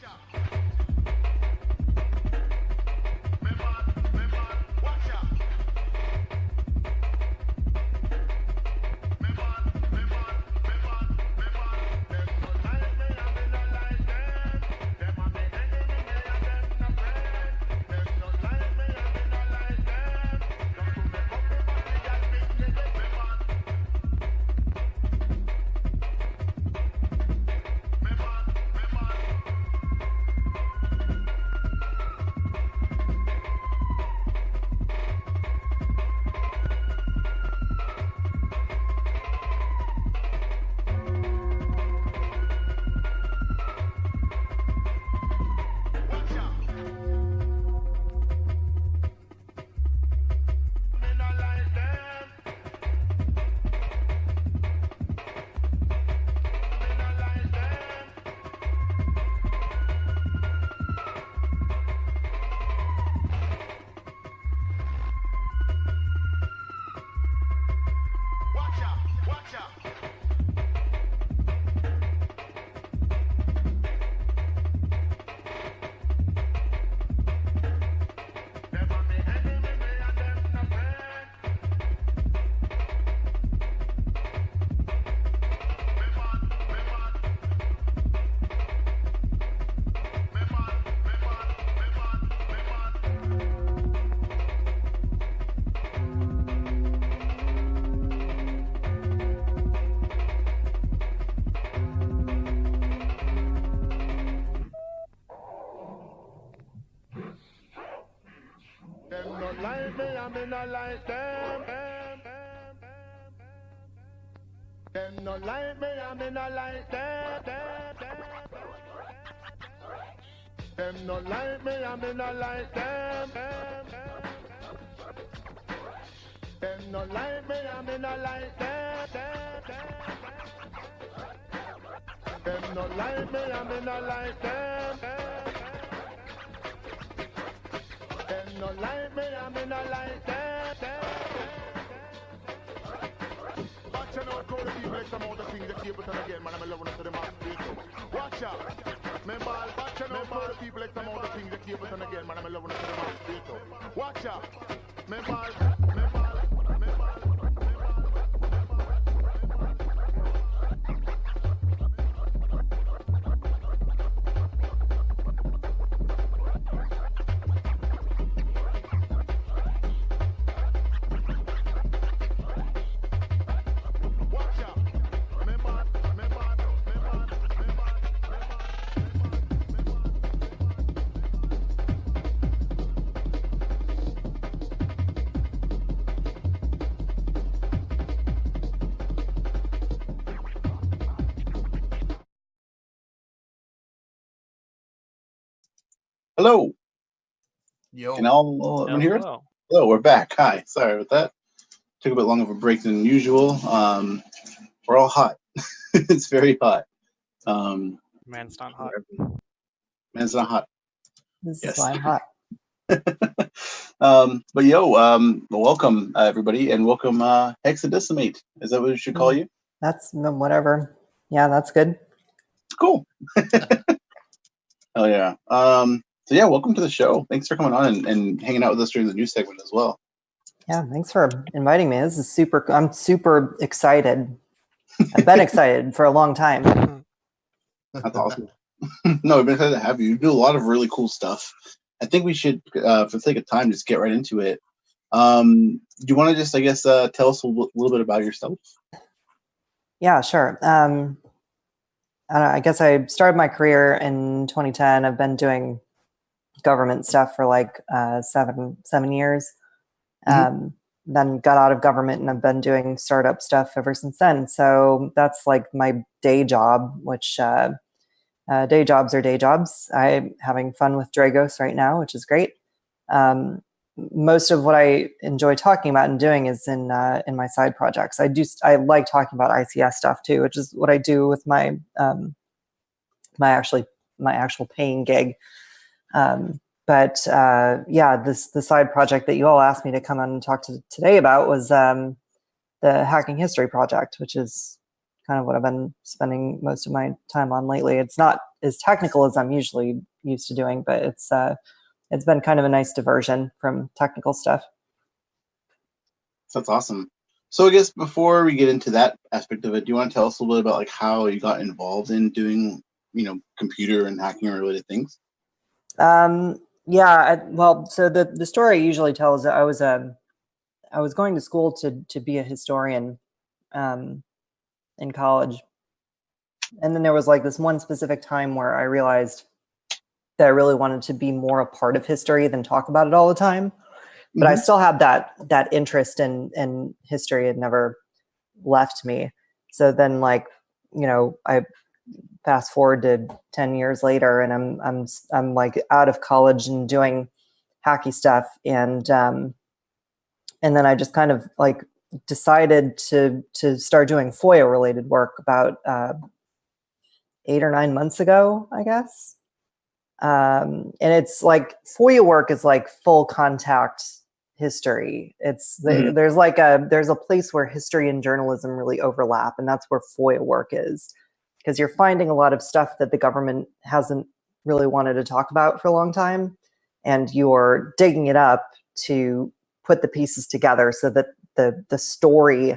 Like them. Them not like me, I'm not like them. Them not like me, I'm not like them. Them not like me, I'm not like them. Them not like me, I'm not like them. Them not like me, I'm not like them. Watch out, call the people, like some other things that keep it on again, man. I'm loving it to the mass people. Watch out. Remember, watch out, call the people, like some other things that keep it on again, man. I'm loving it to the mass people. Watch out. Remember. Hello. Yo. Can everyone hear it? Hello, we're back. Hi. Sorry about that. Took a bit longer of a break than usual. We're all hot. It's very hot. Man's not hot. Man's not hot. This is why I'm hot. But welcome everybody, and welcome hexadecim8. Is that what we should call you? That's whatever. Yeah, that's good. Cool. Oh yeah. So yeah, welcome to the show. Thanks for coming on and hanging out with us during the news segment as well. Yeah, thanks for inviting me. This is super. I'm super excited. I've been excited for a long time. That's awesome. No, we've been excited to have you. You do a lot of really cool stuff. I think we should, for the sake of time, just get right into it. Do you want to just, I guess, tell us a little bit about yourself? Yeah, sure. I guess I started my career in 2010. I've been doing government stuff for like 7 years. Then got out of government and I've been doing startup stuff ever since then. So that's like my day job, which day jobs are day jobs. I'm having fun with Dragos right now, which is great. Most of what I enjoy talking about and doing is in my side projects. I like talking about ICS stuff too, which is what I do with my my actual paying gig. The side project that you all asked me to come on and talk to today about was the Hacking History Project, which is kind of what I've been spending most of my time on lately. It's not as technical as I'm usually used to doing, but it's been kind of a nice diversion from technical stuff. That's awesome. So I guess before we get into that aspect of it, do you want to tell us a little bit about like how you got involved in doing, computer and hacking related things? So the story I usually tell is that I was going to school to be a historian in college. And then there was like this one specific time where I realized that I really wanted to be more a part of history than talk about it all the time. But I still had that interest in history. It never left me. So then I fast forward to 10 years later and I'm like out of college and doing hacky stuff. And then I just kind of like decided to start doing FOIA related work about 8 or 9 months ago, I guess. And it's like FOIA work is like full contact history. There's a place where history and journalism really overlap, and that's where FOIA work is, because you're finding a lot of stuff that the government hasn't really wanted to talk about for a long time, and you're digging it up to put the pieces together so that the story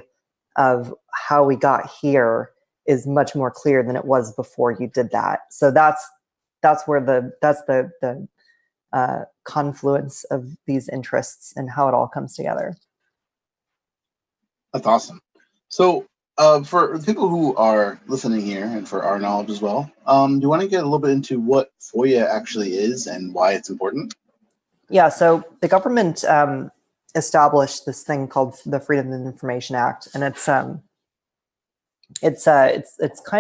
of how we got here is much more clear than it was before you did that. So that's the confluence of these interests and how it all comes together. That's awesome. So for people who are listening here and for our knowledge as well, do you want to get a little bit into what FOIA actually is and why it's important? Yeah, so the government established this thing called the Freedom of Information Act, and it's kind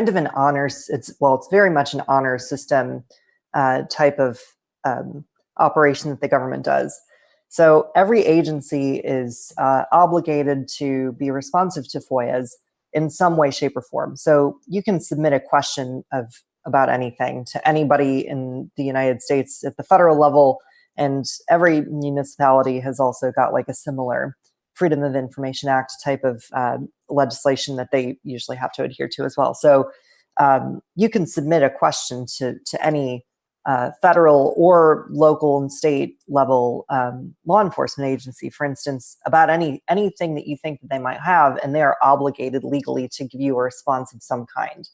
of an honors. It's very much an honor system type of operation that the government does. So every agency is obligated to be responsive to FOIAs in some way, shape, or form. So you can submit a question about anything to anybody in the United States at the federal level, and every municipality has also got like a similar Freedom of Information Act type of legislation that they usually have to adhere to as well. So you can submit a question to any federal or local and state level law enforcement agency, for instance, about anything that you think that they might have, and they are obligated legally to give you a response of some kind.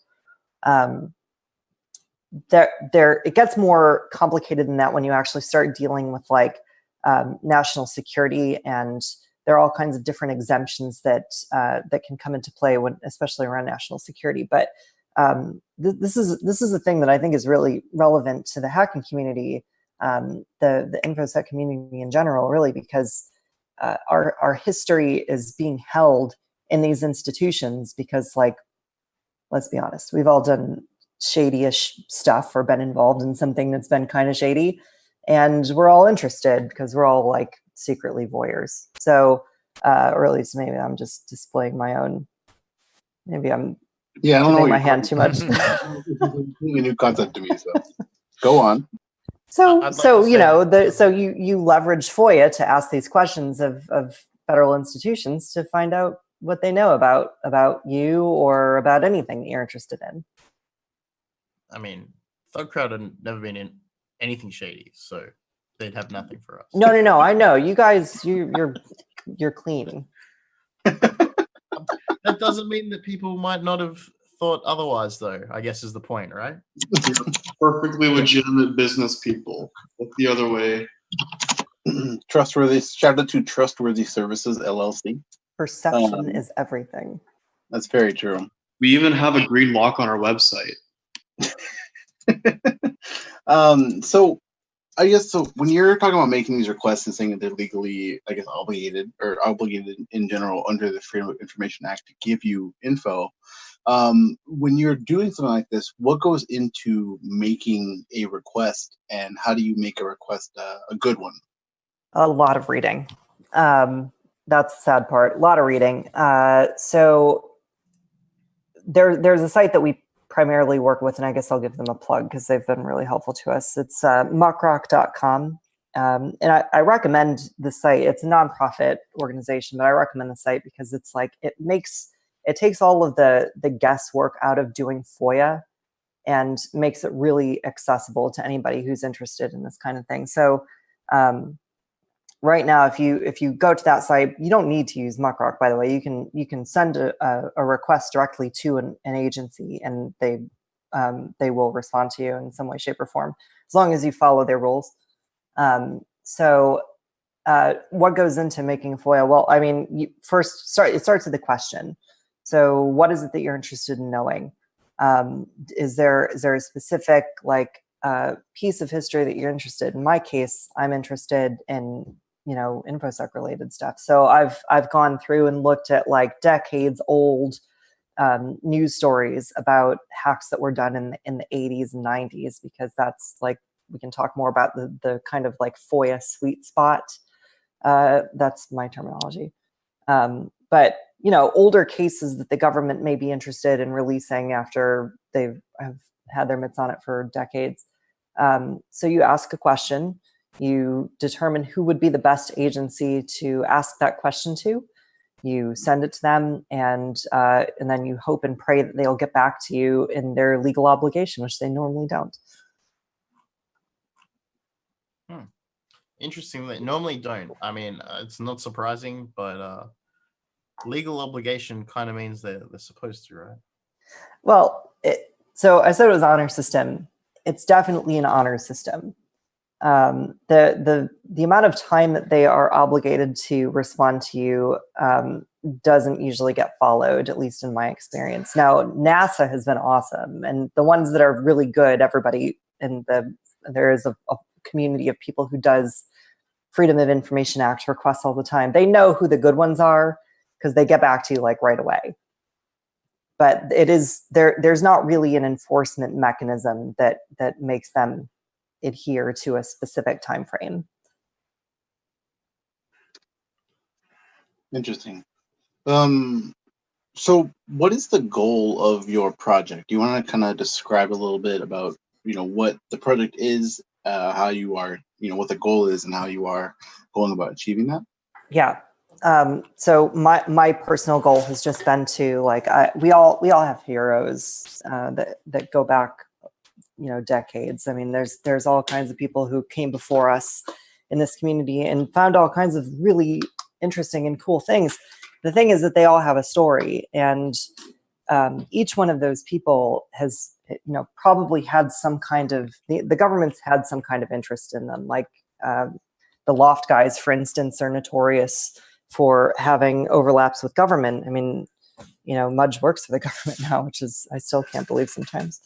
It gets more complicated than that when you actually start dealing with like national security, and there are all kinds of different exemptions that can come into play especially around national security. But this is a thing that I think is really relevant to the hacking community, the InfoSec community in general, really, because our history is being held in these institutions because, like, let's be honest, we've all done shady-ish stuff or been involved in something that's been kind of shady, and we're all interested because we're all like secretly voyeurs. So, or at least maybe I'm just displaying my own. Maybe I'm I don't know my hand too much. A new concept to me. So go on. So you leverage FOIA to ask these questions of federal institutions to find out what they know about you or about anything that you're interested in. I mean, ThugCrowd had never been anything shady, so they'd have nothing for us. No. I know you guys. You're clean. That doesn't mean that people might not have thought otherwise, though. I guess is the point, right? Perfectly legitimate business people. Look the other way. Trustworthy. Shout out to Trustworthy Services LLC. Perception is everything. That's very true. We even have a green lock on our website. So I guess when you're talking about making these requests and saying that they're legally, I guess, obligated in general under the Freedom of Information Act to give you info, when you're doing something like this, what goes into making a request, and how do you make a request a good one? A lot of reading. That's the sad part. A lot of reading. So there's a site that we primarily work with, and I guess I'll give them a plug because they've been really helpful to us. It's muckrock.com. And I recommend the site. It's a nonprofit organization, but I recommend the site because it's like it takes all of the guesswork out of doing FOIA and makes it really accessible to anybody who's interested in this kind of thing. So right now, if you go to that site, you don't need to use Muckrock, by the way. You can send a request directly to an agency, and they will respond to you in some way, shape, or form, as long as you follow their rules. So what goes into making a FOIA? Well, I mean, it starts with the question. So what is it that you're interested in knowing? Is there a specific piece of history that you're interested in? In my case, I'm interested in InfoSec related stuff. So I've gone through and looked at like decades old news stories about hacks that were done in the 80s and 90s, because that's like, we can talk more about the kind of like FOIA sweet spot. That's my terminology. But older cases that the government may be interested in releasing after have had their mitts on it for decades. So you ask a question, you determine who would be the best agency to ask that question to. You send it to them, and then you hope and pray that they'll get back to you in their legal obligation, which they normally don't. Interesting. They normally don't. I mean, it's not surprising, but legal obligation kind of means they're supposed to, right? Well, so I said it was honor system. It's definitely an honor system. The amount of time that they are obligated to respond to you doesn't usually get followed, at least in my experience. Now, NASA has been awesome, and the ones that are really good, everybody there is a community of people who does Freedom of Information Act requests all the time. They know who the good ones are because they get back to you like right away. But there's not really an enforcement mechanism that makes them adhere to a specific time frame. Interesting. So what is the goal of your project? Do you want to kind of describe a little bit about what the project is, how you are, what the goal is, and how you are going about achieving that? Yeah. So my personal goal has just been to we all have heroes that go back decades. I mean, there's all kinds of people who came before us in this community and found all kinds of really interesting and cool things. The thing is that they all have a story, and each one of those people has probably had some kind of, the government's had some kind of interest in them. Like the Loft guys, for instance, are notorious for having overlaps with government. I mean, Mudge works for the government now, which is, I still can't believe sometimes.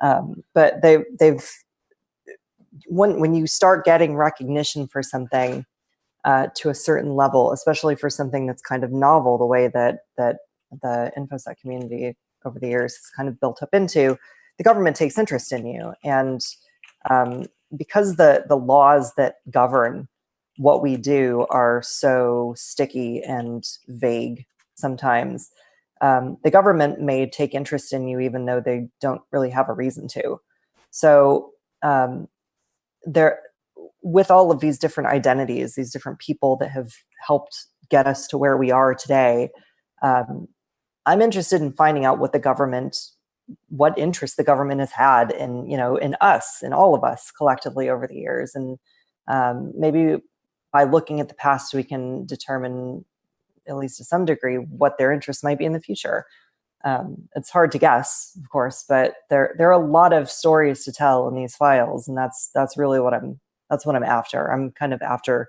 But they've when you start getting recognition for something to a certain level, especially for something that's kind of novel, the way that the InfoSec community over the years has kind of built up into, the government takes interest in you. And because the laws that govern what we do are so sticky and vague sometimes, the government may take interest in you even though they don't really have a reason to. So with all of these different identities, these different people that have helped get us to where we are today, I'm interested in finding out what the government what interest the government has had in, in us, in all of us collectively over the years. And maybe by looking at the past, we can determine, at least to some degree, what their interests might be in the future. It's hard to guess, of course, but there are a lot of stories to tell in these files, and that's really what I'm after. I'm kind of after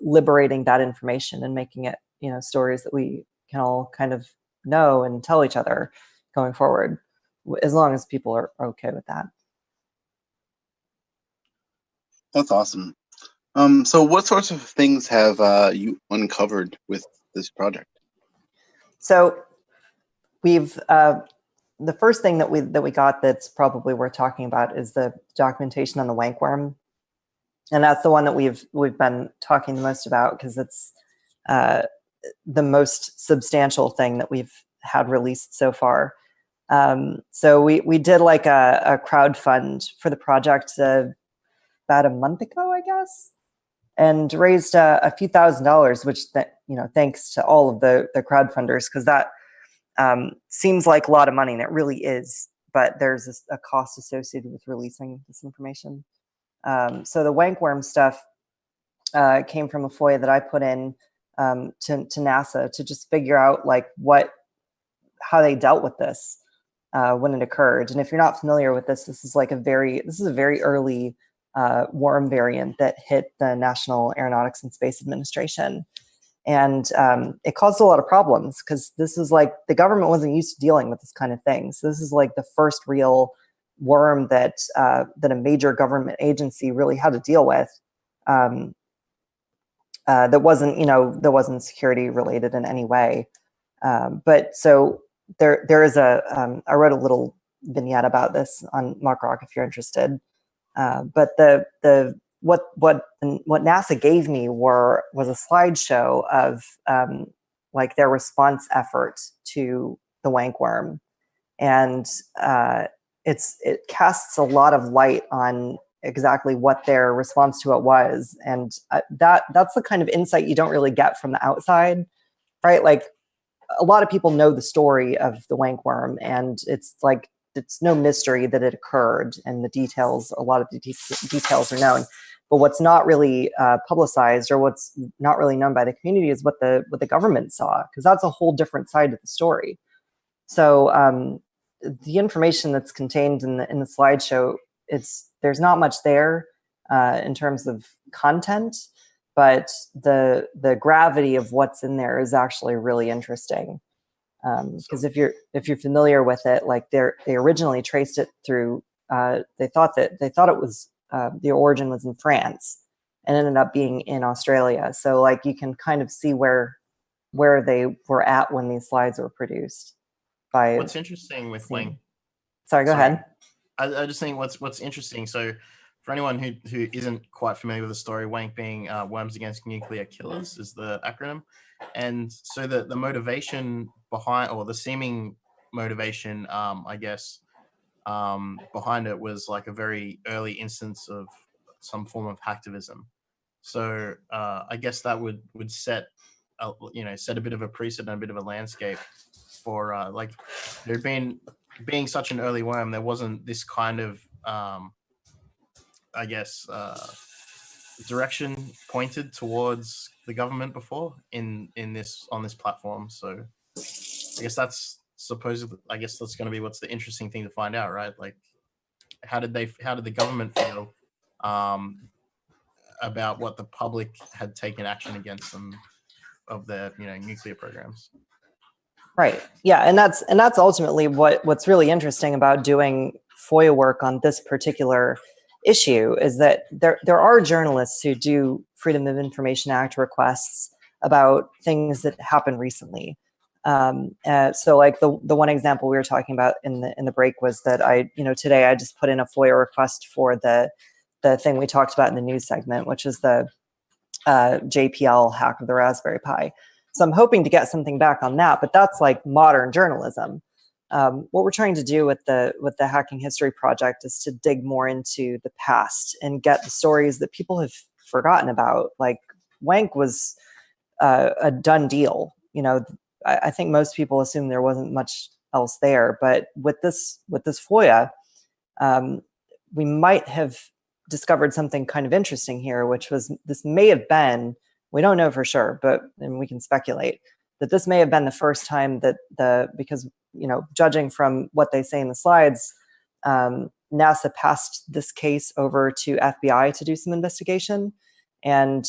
liberating that information and making it, stories that we can all kind of know and tell each other going forward, as long as people are okay with that. That's awesome. So what sorts of things have you uncovered with this project? So we've the first thing that we got that's probably worth talking about is the documentation on the wankworm, and that's the one that we've been talking the most about because it's the most substantial thing that we've had released so far. So we did like a crowdfund for the project about a month ago, I guess, and raised a few $1,000s, which thanks to all of the crowdfunders, because that seems like a lot of money, and it really is. But there's a cost associated with releasing this information. So the wankworm stuff came from a FOIA that I put in to NASA to just figure out like how they dealt with this when it occurred. And if you're not familiar with this, this is a very early worm variant that hit the National Aeronautics and Space Administration. And it caused a lot of problems because this is like the government wasn't used to dealing with this kind of thing. So this is like the first real worm that a major government agency really had to deal with. That wasn't security related in any way. But so there is I wrote a little vignette about this on Muck Rock if you're interested. But what NASA gave me was a slideshow of like their response effort to the wankworm, and it casts a lot of light on exactly what their response to it was, and that's the kind of insight you don't really get from the outside, right? Like a lot of people know the story of the wankworm, and it's no mystery that it occurred, and a lot of the details are known. But what's not really publicized, or what's not really known by the community, is what the government saw, because that's a whole different side of the story. So the information that's contained in the slideshow, there's not much there in terms of content, but the gravity of what's in there is actually really interesting. Because if you're familiar with it, like they originally traced it through, they thought it was the origin was in France, and ended up being in Australia. So like you can kind of see where they were at when these slides were produced. What's interesting with Wank? Sorry, go ahead. I just think what's interesting. So for anyone who isn't quite familiar with the story, Wank being Worms Against Nuclear Killers is the acronym. And so the motivation behind, or the seeming motivation, I guess, behind it was like a very early instance of some form of hacktivism. So I guess that would set a bit of a precedent, a bit of a landscape for like there being such an early worm, there wasn't this kind of direction pointed towards the government before on this platform. So I guess that's going to be what's the interesting thing to find out, right? Like how did the government feel about what the public had taken action against them of their nuclear programs? Right. Yeah, and that's ultimately what's really interesting about doing FOIA work on this particular issue, is that there are journalists who do Freedom of Information Act requests about things that happened recently. So like the one example we were talking about in the break was that today I just put in a FOIA request for the thing we talked about in the news segment, which is the JPL hack of the Raspberry Pi. So I'm hoping to get something back on that, but that's like modern journalism. What we're trying to do with the Hacking History Project is to dig more into the past and get the stories that people have forgotten about. Like Wank was a done deal. I think most people assume there wasn't much else there. But with this FOIA, we might have discovered something kind of interesting here, which was this may have been, we don't know for sure, and we can speculate that this may have been the first time that because, judging from what they say in the slides, NASA passed this case over to FBI to do some investigation. And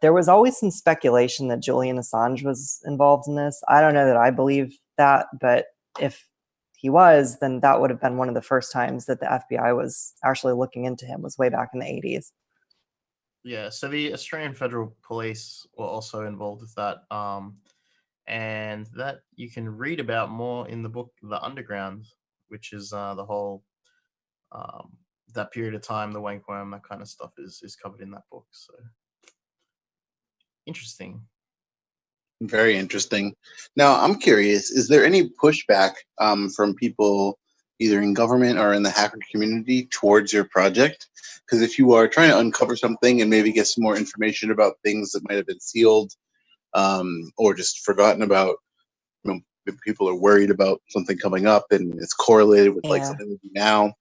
there was always some speculation that Julian Assange was involved in this. I don't know that I believe that, but if he was, then that would have been one of the first times that the FBI was actually looking into him, was way back in the 80s. Yeah, so the Australian Federal Police were also involved with that. And that you can read about more in the book The Underground, which is the whole that period of time, the Wankworm, that kind of stuff is covered in that book. So interesting. Very interesting. Now, I'm curious, is there any pushback from people either in government or in the hacker community towards your project? Because if you are trying to uncover something and maybe get some more information about things that might have been sealed or just forgotten about, if people are worried about something coming up and it's correlated with like something we do now,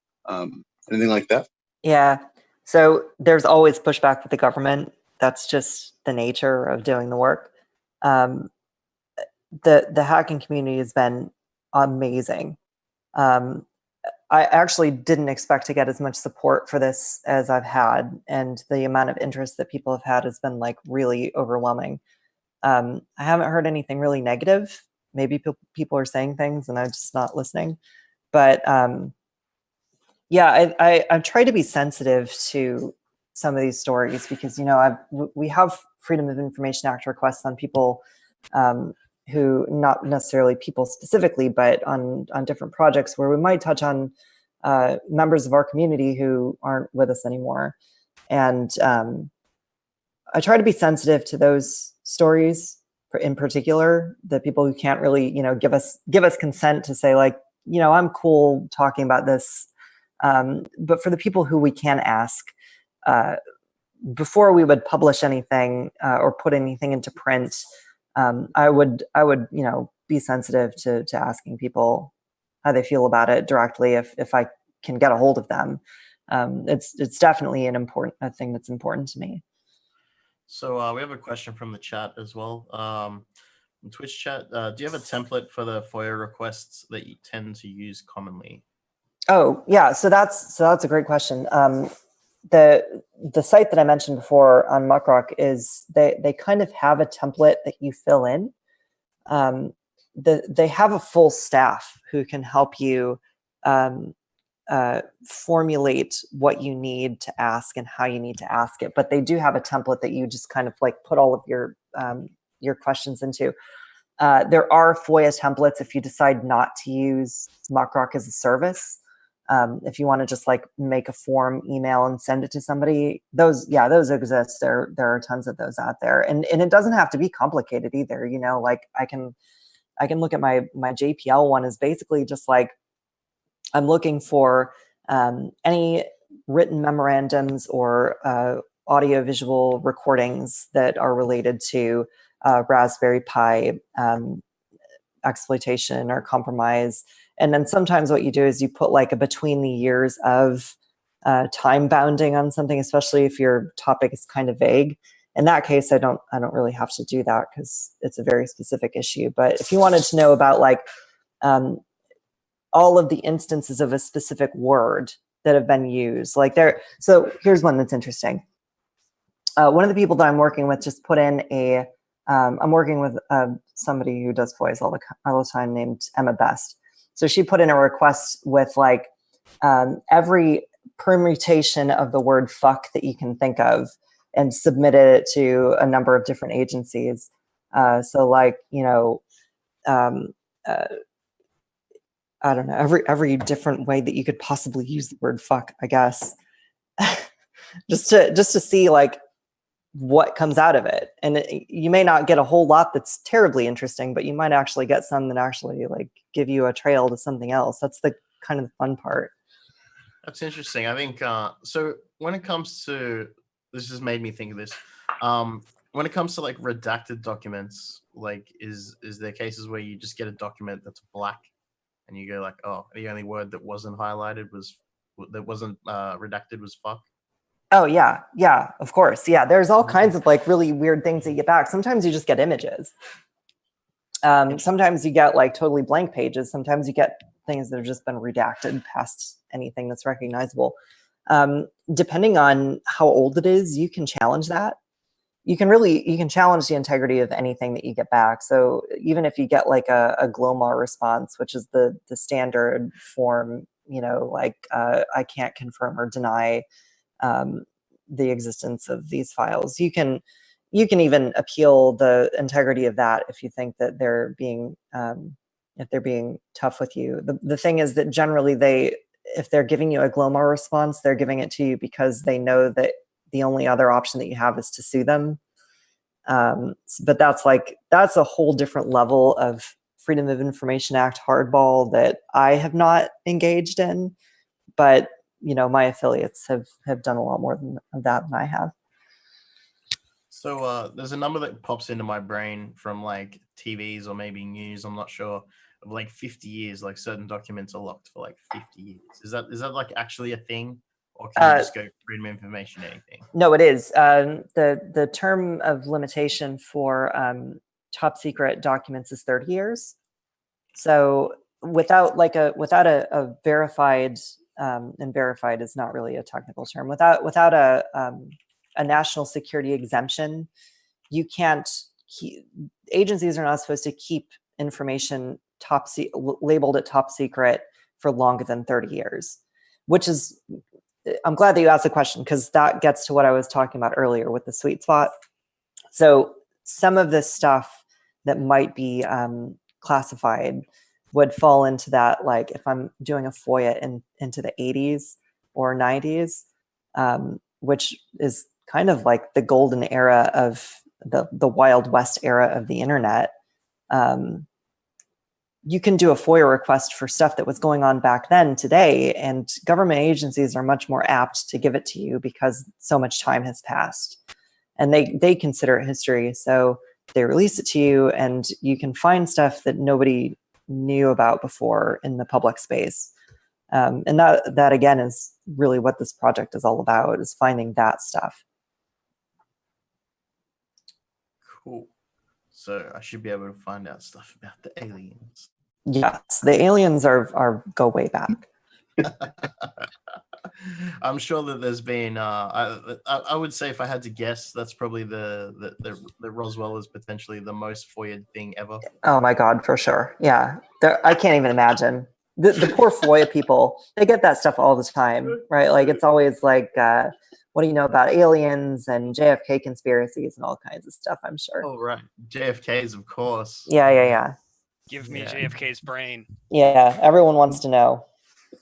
anything like that? Yeah. So there's always pushback with the government. That's just the nature of doing the work. The hacking community has been amazing. I actually didn't expect to get as much support for this as I've had, and the amount of interest that people have had has been like really overwhelming. I haven't heard anything really negative. Maybe people are saying things and I'm just not listening. But yeah, I try to be sensitive to some of these stories because, we have Freedom of Information Act requests on people who, not necessarily people specifically, but on different projects where we might touch on members of our community who aren't with us anymore. And I try to be sensitive to those stories in particular, the people who can't really, give us consent to say like, I'm cool talking about this. But for the people who we can ask, before we would publish anything or put anything into print, I would be sensitive to asking people how they feel about it directly if I can get a hold of them. It's definitely a thing that's important to me. So we have a question from the chat as well. In Twitch chat, do you have a template for the FOIA requests that you tend to use commonly? Oh yeah, so that's a great question. The site that I mentioned before on Muckrock is they kind of have a template that you fill in. They have a full staff who can help you formulate what you need to ask and how you need to ask it. But they do have a template that you just kind of like put all of your questions into. There are FOIA templates if you decide not to use Muckrock as a service. If you want to just like make a form, email, and send it to somebody, those exist. There are tons of those out there, and it doesn't have to be complicated either. Like I can look at my JPL one is basically just like I'm looking for any written memorandums or audiovisual recordings that are related to Raspberry Pi exploitation or compromise. And then sometimes what you do is you put like a between the years of time bounding on something, especially if your topic is kind of vague. In that case, I don't really have to do that because it's a very specific issue. But if you wanted to know about like all of the instances of a specific word that have been used, like so here's one that's interesting. One of the people that I'm working with just put in I'm working with somebody who does FOIAs all the time named Emma Best. So she put in a request with like every permutation of the word fuck that you can think of and submitted it to a number of different agencies. So like, I don't know, every different way that you could possibly use the word fuck, I guess, just to see like what comes out of it. And you may not get a whole lot that's terribly interesting, but you might actually get some that actually like give you a trail to something else. That's the kind of the fun part. That's interesting. I think so. When it comes to this, has made me think of this. When it comes to like redacted documents, like is there cases where you just get a document that's black and you go like, oh, the only word that wasn't highlighted wasn't redacted was fuck. Oh yeah, of course. Yeah, there's all kinds of like really weird things that you get back. Sometimes you just get images. Sometimes you get like totally blank pages. Sometimes you get things that have just been redacted past anything that's recognizable. Depending on how old it is, you can challenge that. You can challenge the integrity of anything that you get back. So even if you get like a GLOMAR response, which is the standard form, like I can't confirm or deny the existence of these files. You can even appeal the integrity of that if you think that they're being tough with you. The thing is that generally if they're giving you a GLOMAR response, they're giving it to you because they know that the only other option that you have is to sue them. But that's a whole different level of Freedom of Information Act hardball that I have not engaged in, but my affiliates have done a lot more than that than I have. So there's a number that pops into my brain from like TVs or maybe news, I'm not sure, of like 50 years, like certain documents are locked for like 50 years. Is that like actually a thing? Or can you just go freedom of information anything? No, it is. The term of limitation for top secret documents is 30 years. So without a verified, and verified is not really a technical term, without a national security exemption, you can't agencies are not supposed to keep information labeled at top secret for longer than 30 years, which is, I'm glad that you asked the question, because that gets to what I was talking about earlier with the sweet spot. So some of this stuff that might be classified would fall into that, like if I'm doing a FOIA into the 80s or 90s, which is kind of like the golden era of the Wild West era of the internet. You can do a FOIA request for stuff that was going on back then today, and government agencies are much more apt to give it to you because so much time has passed. And they consider it history, so they release it to you, and you can find stuff that nobody knew about before in the public space. And that again is really what this project is all about, is finding that stuff. Cool. So I should be able to find out stuff about the aliens. Yes, the aliens are go way back. I'm sure that there's been. I would say if I had to guess, that's probably the Roswell is potentially the most FOIA'd thing ever. Oh my God, for sure. Yeah, I can't even imagine the poor FOIA people. They get that stuff all the time, right? Like it's always like, what do you know about aliens and JFK conspiracies and all kinds of stuff? I'm sure. Oh right, JFK's of course. Yeah. Give me JFK's brain. Yeah, everyone wants to know.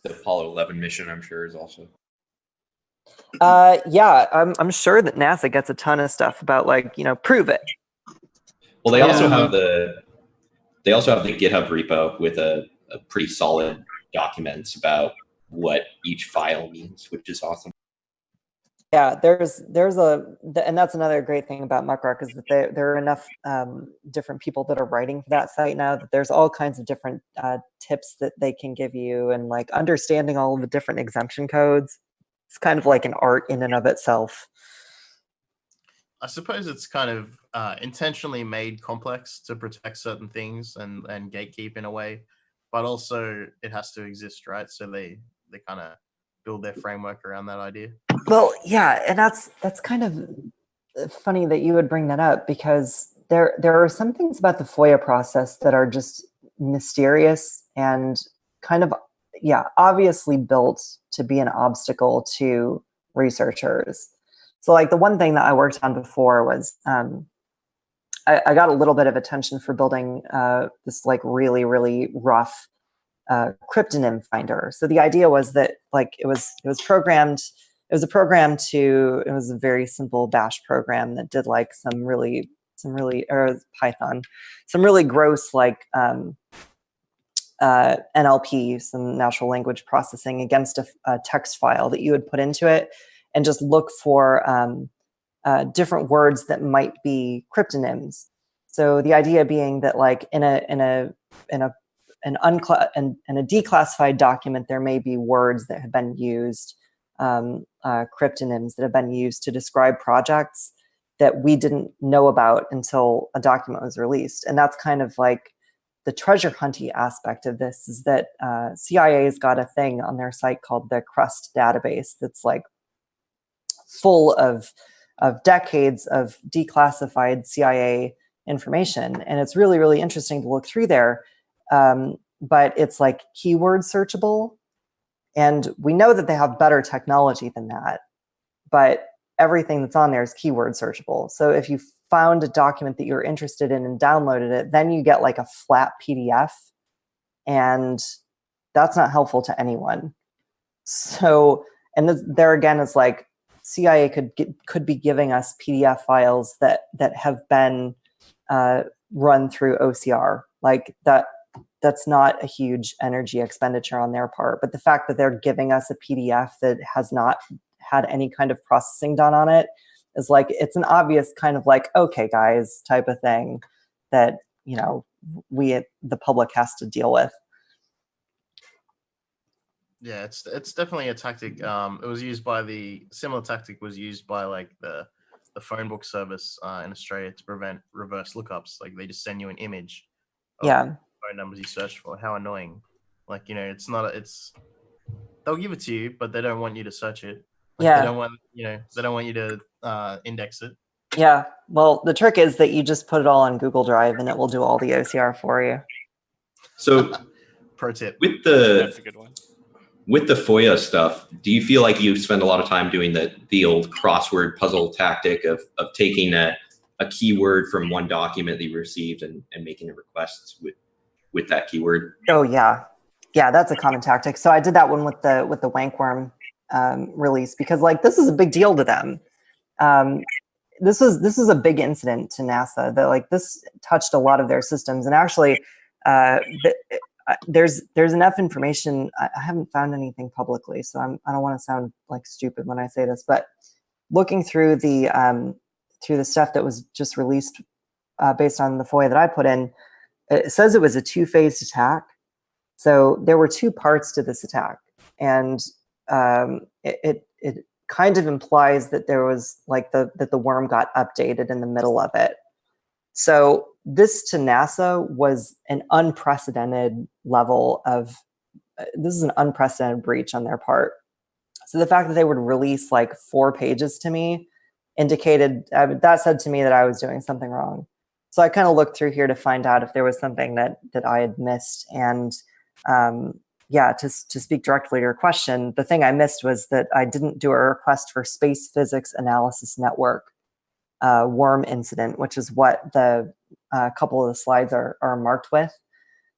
The Apollo 11 mission, I'm sure, is also. Yeah, I'm sure that NASA gets a ton of stuff about prove it. Well, they also have the GitHub repo with a pretty solid documents about what each file means, which is awesome. Yeah, and that's another great thing about Muckrock, is that there are enough different people that are writing for that site now that there's all kinds of different tips that they can give you, and like understanding all of the different exemption codes. It's kind of like an art in and of itself. I suppose it's kind of intentionally made complex to protect certain things and gatekeep in a way, but also it has to exist, right? So they kind of build their framework around that idea. Well, yeah, and that's kind of funny that you would bring that up, because there are some things about the FOIA process that are just mysterious and kind of, obviously built to be an obstacle to researchers. So like the one thing that I worked on before was I got a little bit of attention for building this like really, really rough cryptonym finder. So the idea was that like it was programmed. It was a very simple bash program that did like some really or Python, some really gross like NLP, some natural language processing, against a text file that you would put into it, and just look for different words that might be cryptonyms. So the idea being that like in a an and a declassified document, there may be words that have been used, cryptonyms that have been used to describe projects that we didn't know about until a document was released. And that's kind of like the treasure hunty aspect of this, is that CIA's got a thing on their site called the Crust database that's like full of decades of declassified CIA information. And it's really, really interesting to look through there. But it's like keyword searchable. And we know that they have better technology than that, but everything that's on there is keyword searchable. So if you found a document that you're interested in and downloaded it, then you get like a flat PDF, and that's not helpful to anyone. So, and there again is like, CIA could be giving us PDF files that have been run through OCR. Like that's not a huge energy expenditure on their part. But the fact that they're giving us a PDF that has not had any kind of processing done on it is like, it's an obvious kind of like, okay, guys, type of thing that, you know, the public has to deal with. Yeah, it's definitely a tactic. It was used by similar tactic was used by like the phone book service in Australia to prevent reverse lookups. Like they just send you an image of phone numbers you searched for. How annoying! Like, you know, they'll give it to you, but they don't want you to search it. Like, they don't want you to index it. Yeah. Well, the trick is that you just put it all on Google Drive and it will do all the OCR for you. So, pro tip with That's a good one. With the FOIA stuff, do you feel like you spend a lot of time doing the old crossword puzzle tactic of taking a keyword from one document that you received and making a request with that keyword? Oh yeah. Yeah, that's a common tactic. So I did that one with the Wankworm release, because like this is a big deal to them. This is a big incident to NASA. That like this touched a lot of their systems, and actually there's enough information. I haven't found anything publicly, so I don't want to sound like stupid when I say this, but looking through the stuff that was just released based on the FOIA that I put in, it says it was a two-phased attack. So there were two parts to this attack, and it kind of implies that there was like that the worm got updated in the middle of it. So this to NASA was an unprecedented level of, this is an unprecedented breach on their part. So the fact that they would release like 4 pages to me indicated, that said to me that I was doing something wrong. So I kind of looked through here to find out if there was something that I had missed. And yeah, to speak directly to your question, the thing I missed was that I didn't do a request for Space Physics Analysis Network worm incident, which is what the couple of the slides are marked with.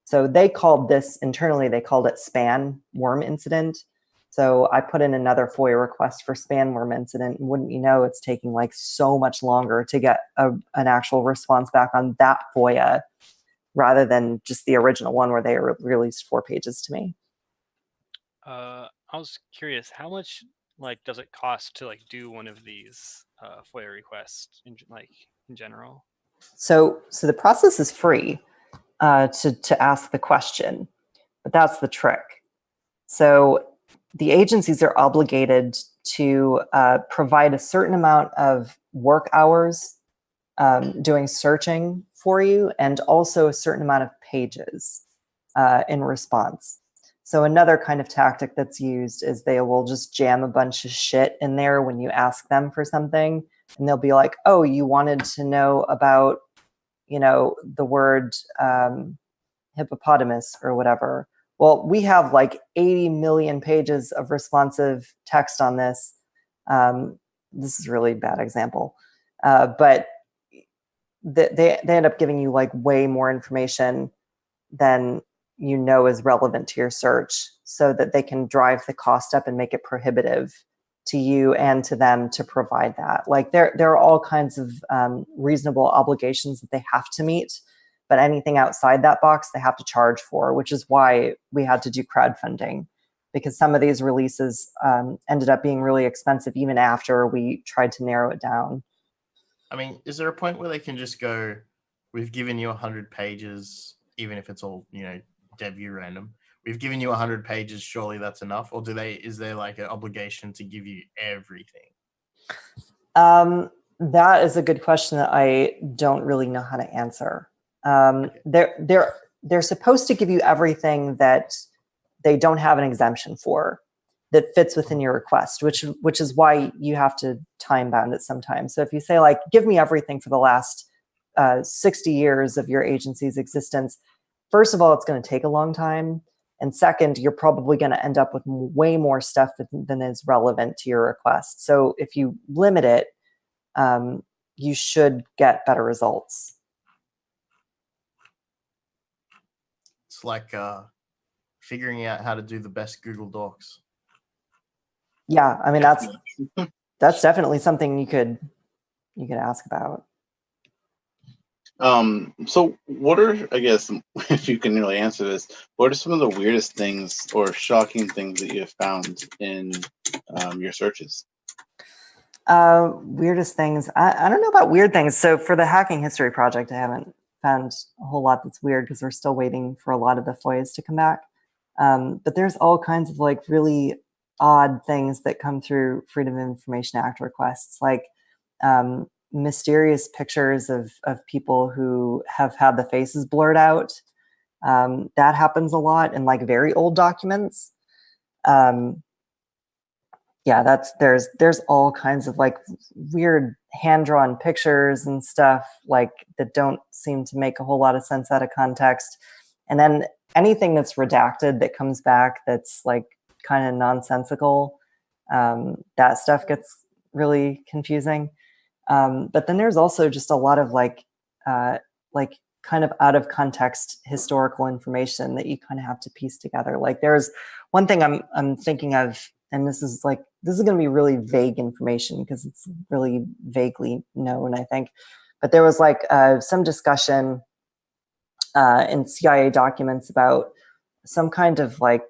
So they called this internally, they called it span worm incident. So I put in another FOIA request for span worm incident, and wouldn't you know, it's taking like so much longer to get an actual response back on that FOIA rather than just the original one where they released 4 pages to me. I was curious, how much like does it cost to like do one of these FOIA requests in general? So the process is free to ask the question, but that's the trick. So the agencies are obligated to provide a certain amount of work hours doing searching for you, and also a certain amount of pages in response. So another kind of tactic that's used is they will just jam a bunch of shit in there when you ask them for something, and they'll be like, oh, you wanted to know about, you know, the word hippopotamus or whatever. Well, we have like 80 million pages of responsive text on this. This is a really bad example, but they end up giving you like way more information than you know is relevant to your search, so that they can drive the cost up and make it prohibitive to you and to them to provide that. Like there are all kinds of reasonable obligations that they have to meet, but anything outside that box they have to charge for, which is why we had to do crowdfunding, because some of these releases ended up being really expensive even after we tried to narrow it down. I mean, is there a point where they can just go, we've given you 100 pages, even if it's all, you know, debut random. We've given you 100 pages. Surely that's enough, or is there like an obligation to give you everything? That is a good question that I don't really know how to answer. They're supposed to give you everything that they don't have an exemption for, that fits within your request, which is why you have to time bound it sometimes. So if you say like, give me everything for the last 60 years of your agency's existence, first of all, it's going to take a long time. And second, you're probably going to end up with way more stuff than is relevant to your request. So if you limit it, you should get better results. It's like figuring out how to do the best Google Docs. Yeah, I mean that's definitely something you could ask about. So what are, I guess, if you can really answer this, what are some of the weirdest things or shocking things that you have found in your searches? Weirdest things. I don't know about weird things. So for the Hacking History Project, I haven't found a whole lot that's weird because we're still waiting for a lot of the FOIAs to come back. But there's all kinds of like really odd things that come through Freedom of Information Act requests, like mysterious pictures of people who have had the faces blurred out. That happens a lot in like very old documents. Yeah, there's all kinds of like weird hand-drawn pictures and stuff like that don't seem to make a whole lot of sense out of context. And then anything that's redacted that comes back that's like kind of nonsensical, that stuff gets really confusing. But then there's also just a lot of like kind of out of context historical information that you kind of have to piece together. Like there's one thing I'm thinking of, and this is going to be really vague information because it's really vaguely known, I think. But there was like some discussion in CIA documents about some kind of like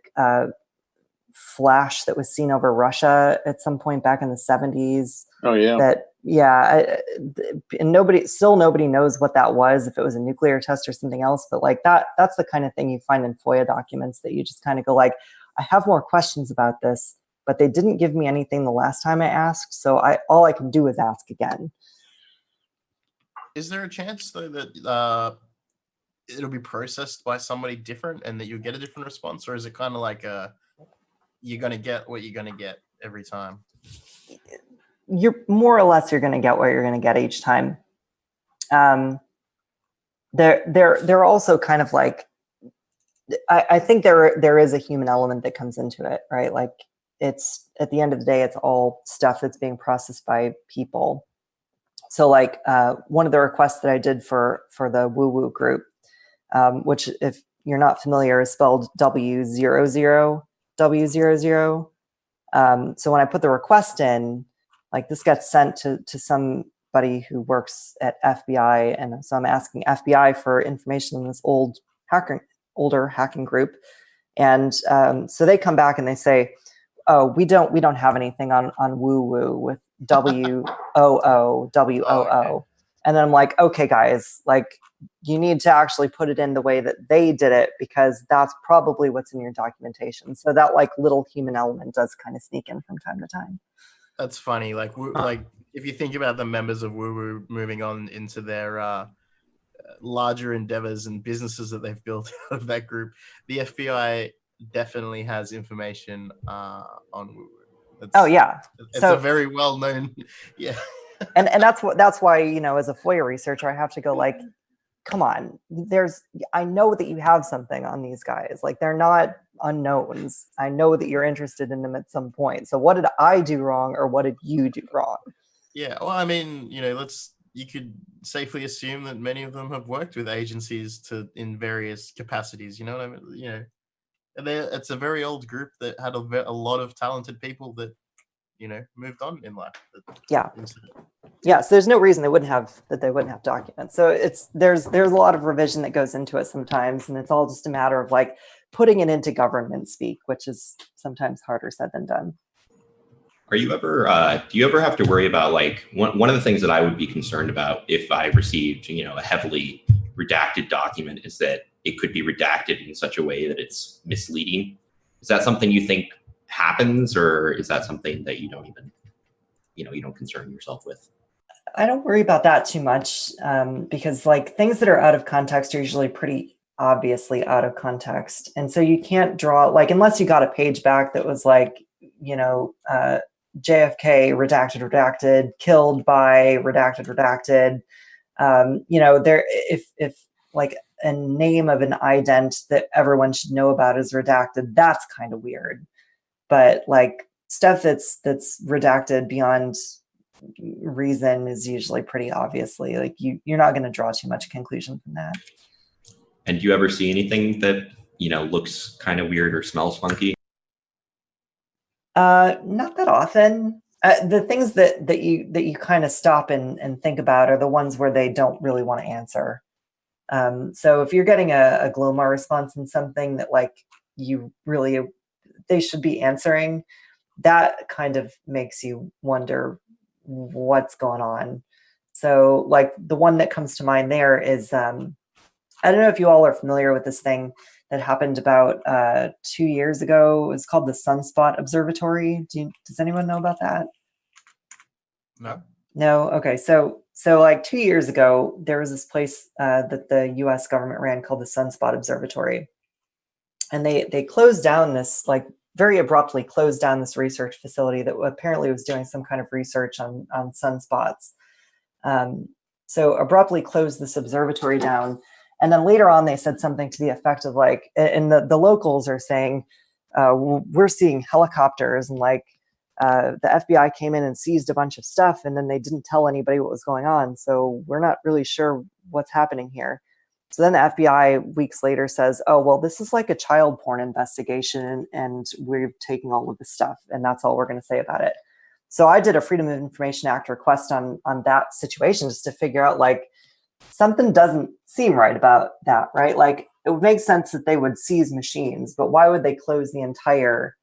flash that was seen over Russia at some point back in the 70s. Oh yeah. And nobody knows what that was, if it was a nuclear test or something else. But like that's the kind of thing you find in FOIA documents that you just kind of go like, I have more questions about this, but they didn't give me anything the last time I asked, so all I can do is ask again. Is there a chance though that it'll be processed by somebody different and that you'll get a different response, or is it kind of like you're going to get what you're going to get every time? You're more or less, you're going to get what you're going to get each time. They're also kind of like, I think there is a human element that comes into it, right? Like it's, at the end of the day, it's all stuff that's being processed by people. So like one of the requests that I did for the Woo Woo group, which if you're not familiar is spelled W00W00. So when I put the request in, like this gets sent to somebody who works at FBI. And so I'm asking FBI for information on this older hacking group. And so they come back and they say, oh, we don't have anything on Woo Woo with WOO. And then I'm like, okay, guys, like you need to actually put it in the way that they did it, because that's probably what's in your documentation. So that like little human element does kind of sneak in from time to time. That's funny. Like if you think about the members of Woo Woo moving on into their larger endeavors and businesses that they've built out of that group, the FBI definitely has information on Woo Woo. Oh yeah, it's a very well known. Yeah, and that's why, you know, as a FOIA researcher, I have to go like, come on, I know that you have something on these guys. Like they're not unknowns. I know that you're interested in them at some point. So what did I do wrong, or what did you do wrong? Yeah, well, I mean, you know, you could safely assume that many of them have worked with agencies in various capacities. You know what I mean? You know, it's a very old group that had a lot of talented people that, you know, moved on in life. Yeah. So there's no reason they wouldn't have documents. So there's a lot of revision that goes into it sometimes, and it's all just a matter of like putting it into government speak, which is sometimes harder said than done. Are you ever, do you ever have to worry about, like, one of the things that I would be concerned about if I received, you know, a heavily redacted document is that it could be redacted in such a way that it's misleading. Is that something you think happens, or is that something that you don't even, you don't concern yourself with? I don't worry about that too much because like things that are out of context are usually pretty obviously out of context. And so you can't draw, like, unless you got a page back that was like, JFK redacted, killed by redacted. There, if like a name of an ident that everyone should know about is redacted, that's kind of weird. But like stuff that's redacted beyond reason is usually pretty obviously, like you're not going to draw too much conclusion from that. And do you ever see anything that looks kind of weird or smells funky? Not that often. The things that you kind of stop and think about are the ones where they don't really want to answer. So if you're getting a Glomar response in something that like they should be answering, that kind of makes you wonder what's going on. So like the one that comes to mind there is, I don't know if you all are familiar with this thing that happened about 2 years ago. It's called the Sunspot Observatory. Does anyone know about that? No? Okay. So like 2 years ago, there was this place that the US government ran called the Sunspot Observatory. And they closed down this, like very abruptly closed down this research facility that apparently was doing some kind of research on sunspots. So abruptly closed this observatory down. And then later on, they said something to the effect of like, and the locals are saying, we're seeing helicopters, and like the FBI came in and seized a bunch of stuff, and then they didn't tell anybody what was going on. So we're not really sure what's happening here. So then the FBI weeks later says, oh, well, this is like a child porn investigation, and we're taking all of this stuff, and that's all we're going to say about it. So I did a Freedom of Information Act request on that situation just to figure out, like, something doesn't seem right about that, right? Like, it would make sense that they would seize machines, but why would they close the entire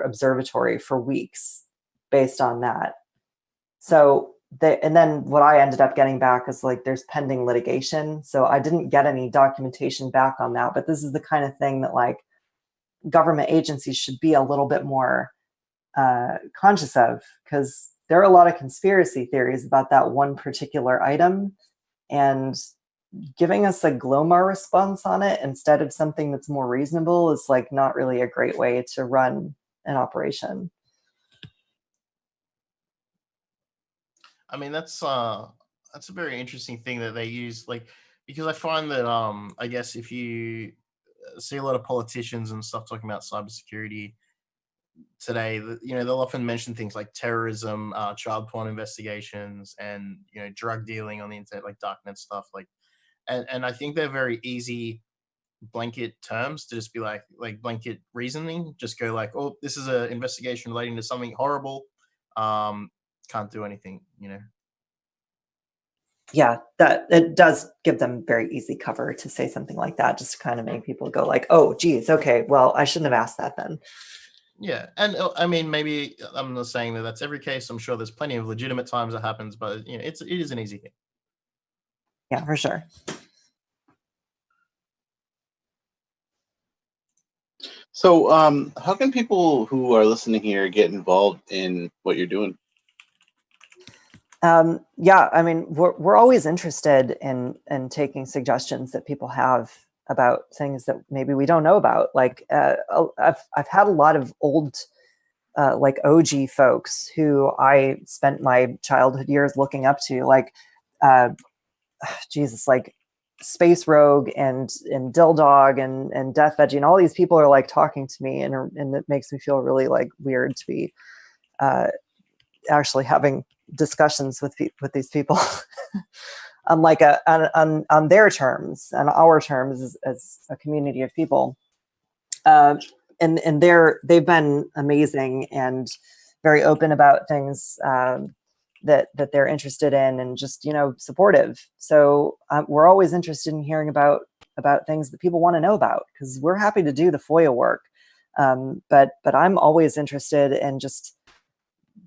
observatory for weeks based on that? So and then what I ended up getting back is like, there's pending litigation. So I didn't get any documentation back on that, but this is the kind of thing that like government agencies should be a little bit more conscious of, because there are a lot of conspiracy theories about that one particular item, and giving us a Glomar response on it instead of something that's more reasonable is like not really a great way to run an operation. I mean, that's a very interesting thing that they use, like, because I find that I guess if you see a lot of politicians and stuff talking about cybersecurity today, they'll often mention things like terrorism, child porn investigations, and drug dealing on the internet, like darknet stuff, like, and I think they're very easy blanket terms to just be like blanket reasoning. Just go like, oh, this is an investigation relating to something horrible. Can't do anything, Yeah, that it does give them very easy cover to say something like that, just to kind of make people go like, oh, geez, okay, well, I shouldn't have asked that then. Yeah, and I mean, maybe I'm not saying that that's every case. I'm sure there's plenty of legitimate times that happens, but it is an easy thing. Yeah, for sure. So, how can people who are listening here get involved in what you're doing? Yeah, I mean, we're always interested in taking suggestions that people have about things that maybe we don't know about. Like, I've had a lot of old, like OG folks who I spent my childhood years looking up to, like, Jesus, like Space Rogue and Dildog and Death Veggie, and all these people are like talking to me, and it makes me feel really like weird to be actually having discussions with these people on like on their terms and our terms as a community of people, and they've been amazing and very open about things that they're interested in, and just supportive. So we're always interested in hearing about things that people want to know about, because we're happy to do the FOIA work, but I'm always interested in just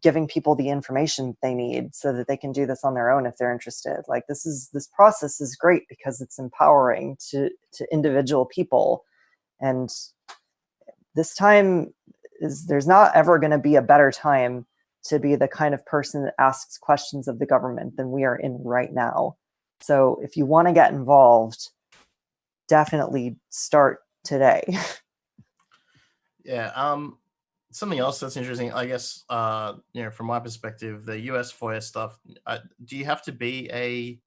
giving people the information they need so that they can do this on their own if they're interested. Like this process is great because it's empowering to individual people. And this time there's not ever going to be a better time to be the kind of person that asks questions of the government than we are in right now. So if you want to get involved, definitely start today. Yeah. Something else that's interesting, I guess, from my perspective, the US FOIA stuff, do you have to be a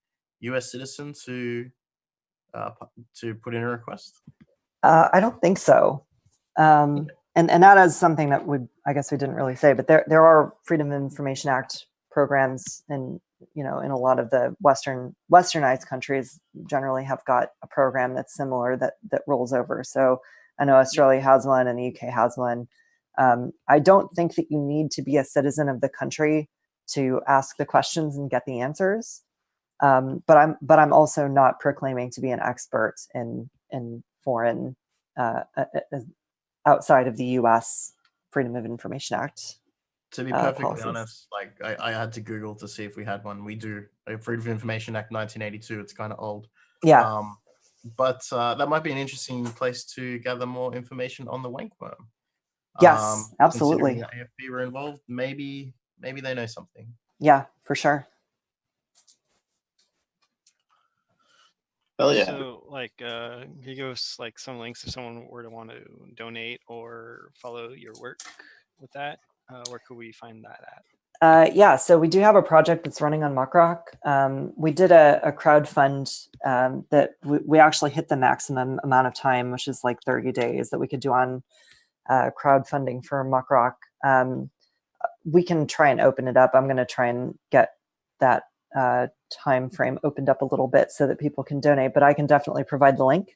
US citizen to put in a request? I don't think so. And that is something that I guess we didn't really say, but there are Freedom of Information Act programs, and in a lot of the westernized countries generally have got a program that's similar that rolls over. So I know Australia has one and the UK has one. I don't think that you need to be a citizen of the country to ask the questions and get the answers. But I'm also not proclaiming to be an expert in foreign outside of the U.S. Freedom of Information Act. To be perfectly policies. honest, like I had to Google to see if we had one. We do. Freedom of Information Act 1982. It's kind of old. Yeah. But that might be an interesting place to gather more information on the wankworm. Yes, absolutely. Considering the AFB were involved, maybe they know something. Yeah, for sure. Hell yeah. So, like, can you give us like some links if someone were to want to donate or follow your work with that? Where could we find that at? Yeah, so we do have a project that's running on Muckrock. We did a crowdfund that we actually hit the maximum amount of time, which is like 30 days that we could do on crowdfunding for Muckrock. We can try and open it up. I'm going to try and get that time frame opened up a little bit so that people can donate, but I can definitely provide the link.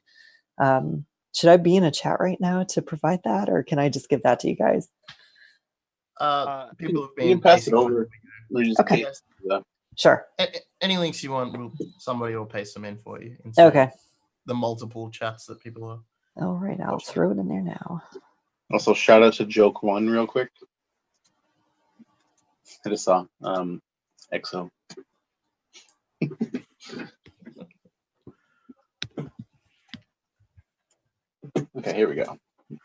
Should I be in a chat right now to provide that, or can I just give that to you guys? People have You been can pass it over. Okay. Sure. Any links you want, somebody will paste them in for you. Okay. The multiple chats that people are. All right, I'll throw it in there now. Also, shout out to Joke One real quick. I just saw EXO. Okay, here we go.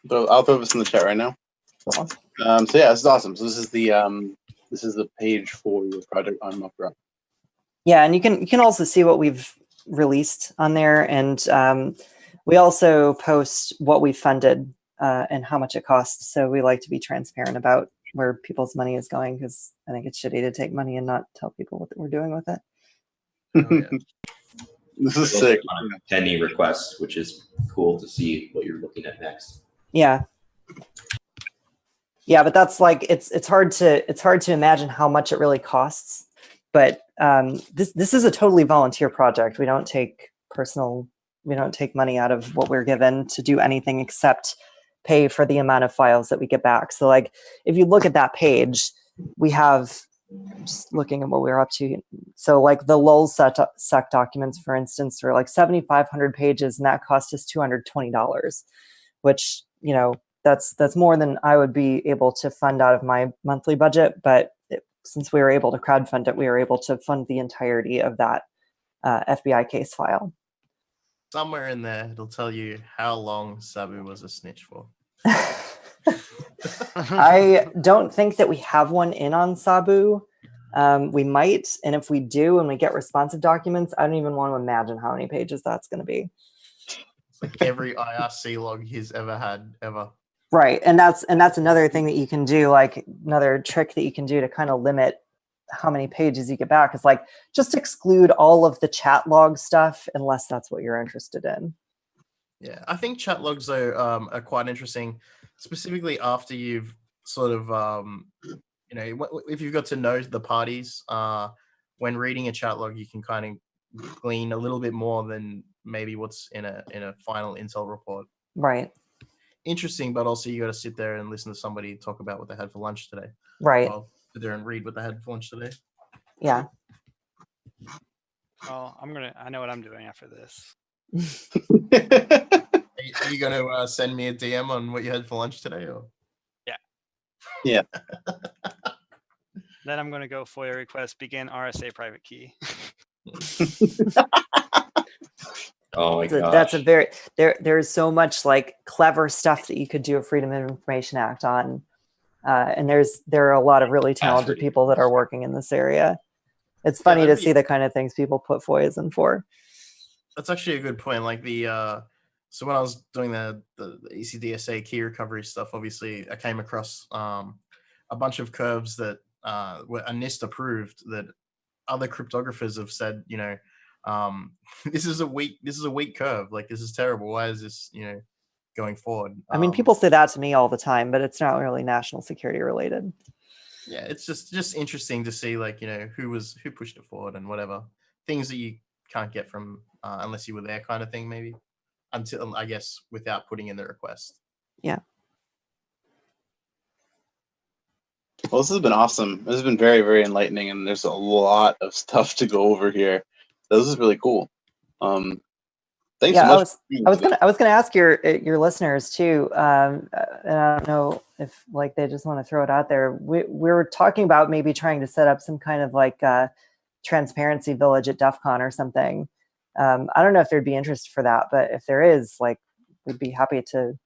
So I'll throw this in the chat right now. So yeah, this is awesome. So this is the page for your project on Muckrock. Yeah, and you can also see what we've released on there, and we also post what we funded and how much it costs. So we like to be transparent about where people's money is going, because I think it's shitty to take money and not tell people what we're doing with it. Oh, yeah. This is sick. Pending requests, which is cool to see what you're looking at next. Yeah. Yeah, but that's like it's hard to imagine how much it really costs. But this is a totally volunteer project. We don't take money out of what we're given to do anything except pay for the amount of files that we get back. So like if you look at that page, we have, just looking at what we're up to. So like the LulzSec documents, for instance, are like 7,500 pages, and that cost us $220, which, that's more than I would be able to fund out of my monthly budget. But since we were able to crowdfund it, we were able to fund the entirety of that FBI case file. Somewhere in there, it'll tell you how long Sabu was a snitch for. I don't think that we have one in on Sabu. We might, and if we do and we get responsive documents, I don't even want to imagine how many pages that's going to be. It's like every IRC log he's ever had, ever. Right, and that's another thing that you can do, like another trick that you can do to kind of limit how many pages you get back is like just exclude all of the chat log stuff unless that's what you're interested in. Yeah, I think chat logs are quite interesting, specifically after you've sort of if you've got to know the parties. When reading a chat log, you can kind of glean a little bit more than maybe what's in a final intel report. Right. Interesting, but also you got to sit there and listen to somebody talk about what they had for lunch today. Right. Well, sit there and read what they had for lunch today. Yeah. Well, I know what I'm doing after this. Are you going to send me a DM on what you had for lunch today? Or? Yeah. Yeah. Then I'm going to go FOIA request begin RSA private key. Oh my gosh. That's a very there's so much like clever stuff that you could do a Freedom of Information Act on, and there are a lot of really talented people that are working in this area. It's funny to see the kind of things people put FOIAs in for. That's actually a good point. Like so when I was doing the ECDSA key recovery stuff, obviously I came across a bunch of curves that were NIST approved that other cryptographers have said, this is a weak curve. Like, this is terrible. Why is this, going forward? I mean, people say that to me all the time, but it's not really national security related. Yeah, it's just interesting to see, like, who pushed it forward and whatever things that you can't get from unless you were there, kind of thing, maybe, until, I guess, without putting in the request. Yeah. Well, this has been awesome. This has been very, very enlightening, and there's a lot of stuff to go over here. This is really cool. Thanks so much. I was gonna ask your listeners too, and I don't know if like they just want to throw it out there. We're talking about maybe trying to set up some kind of like transparency village at DEF CON or something. I don't know if there'd be interest for that, but if there is, like, we'd be happy to.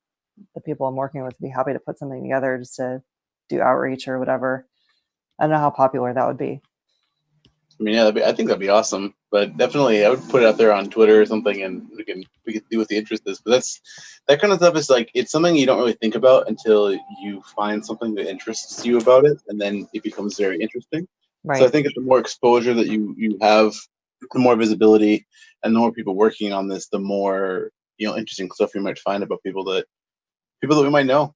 The people I'm working with would be happy to put something together just to do outreach or whatever. I don't know how popular that would be. I mean, yeah, I think that'd be awesome. But definitely, I would put it out there on Twitter or something, and we can see what the interest is. But that kind of stuff is like, it's something you don't really think about until you find something that interests you about it, and then it becomes very interesting. Right. So I think the more exposure that you have, the more visibility, and the more people working on this, the more interesting stuff you might find about people that we might know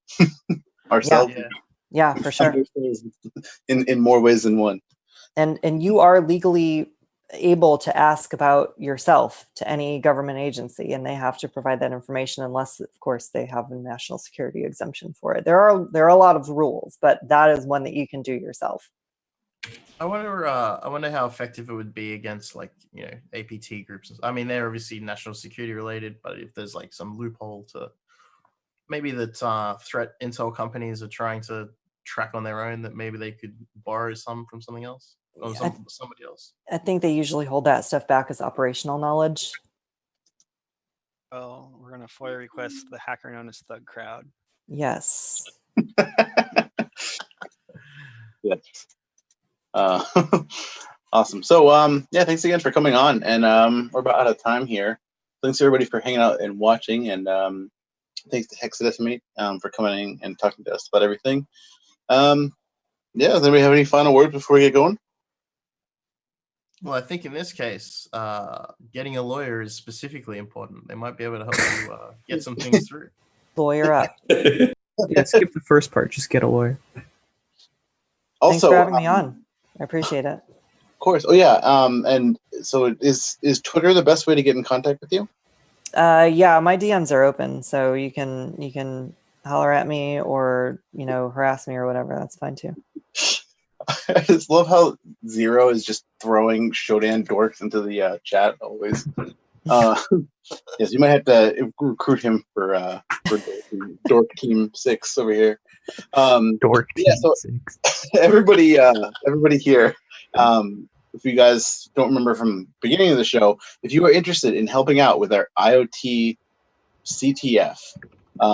ourselves. Yeah, for sure. In more ways than one. And you are legally able to ask about yourself to any government agency, and they have to provide that information unless, of course, they have a national security exemption for it. There are a lot of rules, but that is one that you can do yourself. I wonder how effective it would be against, like, APT groups. I mean, they're obviously national security related, but if there's like some loophole to maybe that threat intel companies are trying to track on their own, that maybe they could borrow some from something else or somebody else. I think they usually hold that stuff back as operational knowledge. Well, we're going to FOIA request the hacker known as ThugCrowd. Yes. Yeah. Awesome. So, thanks again for coming on, and we're about out of time here. Thanks everybody for hanging out and watching, and thanks to hexadecim8 for coming and talking to us about everything. Does anybody have any final words before we get going? Well, I think in this case, getting a lawyer is specifically important. They might be able to help you get some things through. Lawyer up. Yeah, skip the first part. Just get a lawyer. Also, thanks for having me on. I appreciate it. Of course. Oh yeah. And so is Twitter the best way to get in contact with you? Yeah, my DMs are open, so you can holler at me or harass me or whatever. That's fine too. I just love how Zero is just throwing Shodan dorks into the chat always. Yes, you might have to recruit him for Dork Team 6 over here. Dork Team 6. Everybody here. If you guys don't remember from the beginning of the show, if you are interested in helping out with our IoT CTF,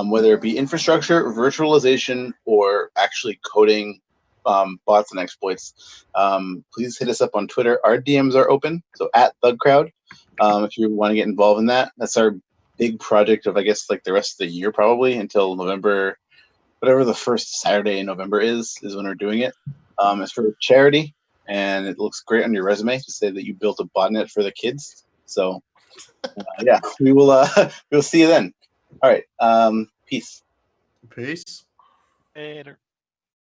whether it be infrastructure, virtualization, or actually coding bots and exploits, please hit us up on Twitter. Our DMs are open, so at ThugCrowd. If you want to get involved in that, that's our big project of, I guess, like the rest of the year, probably until November, whatever the first Saturday in November is when we're doing it. It's for charity, and it looks great on your resume to say that you built a botnet for the kids. So, we will see you then. All right. Peace. Peace. Later.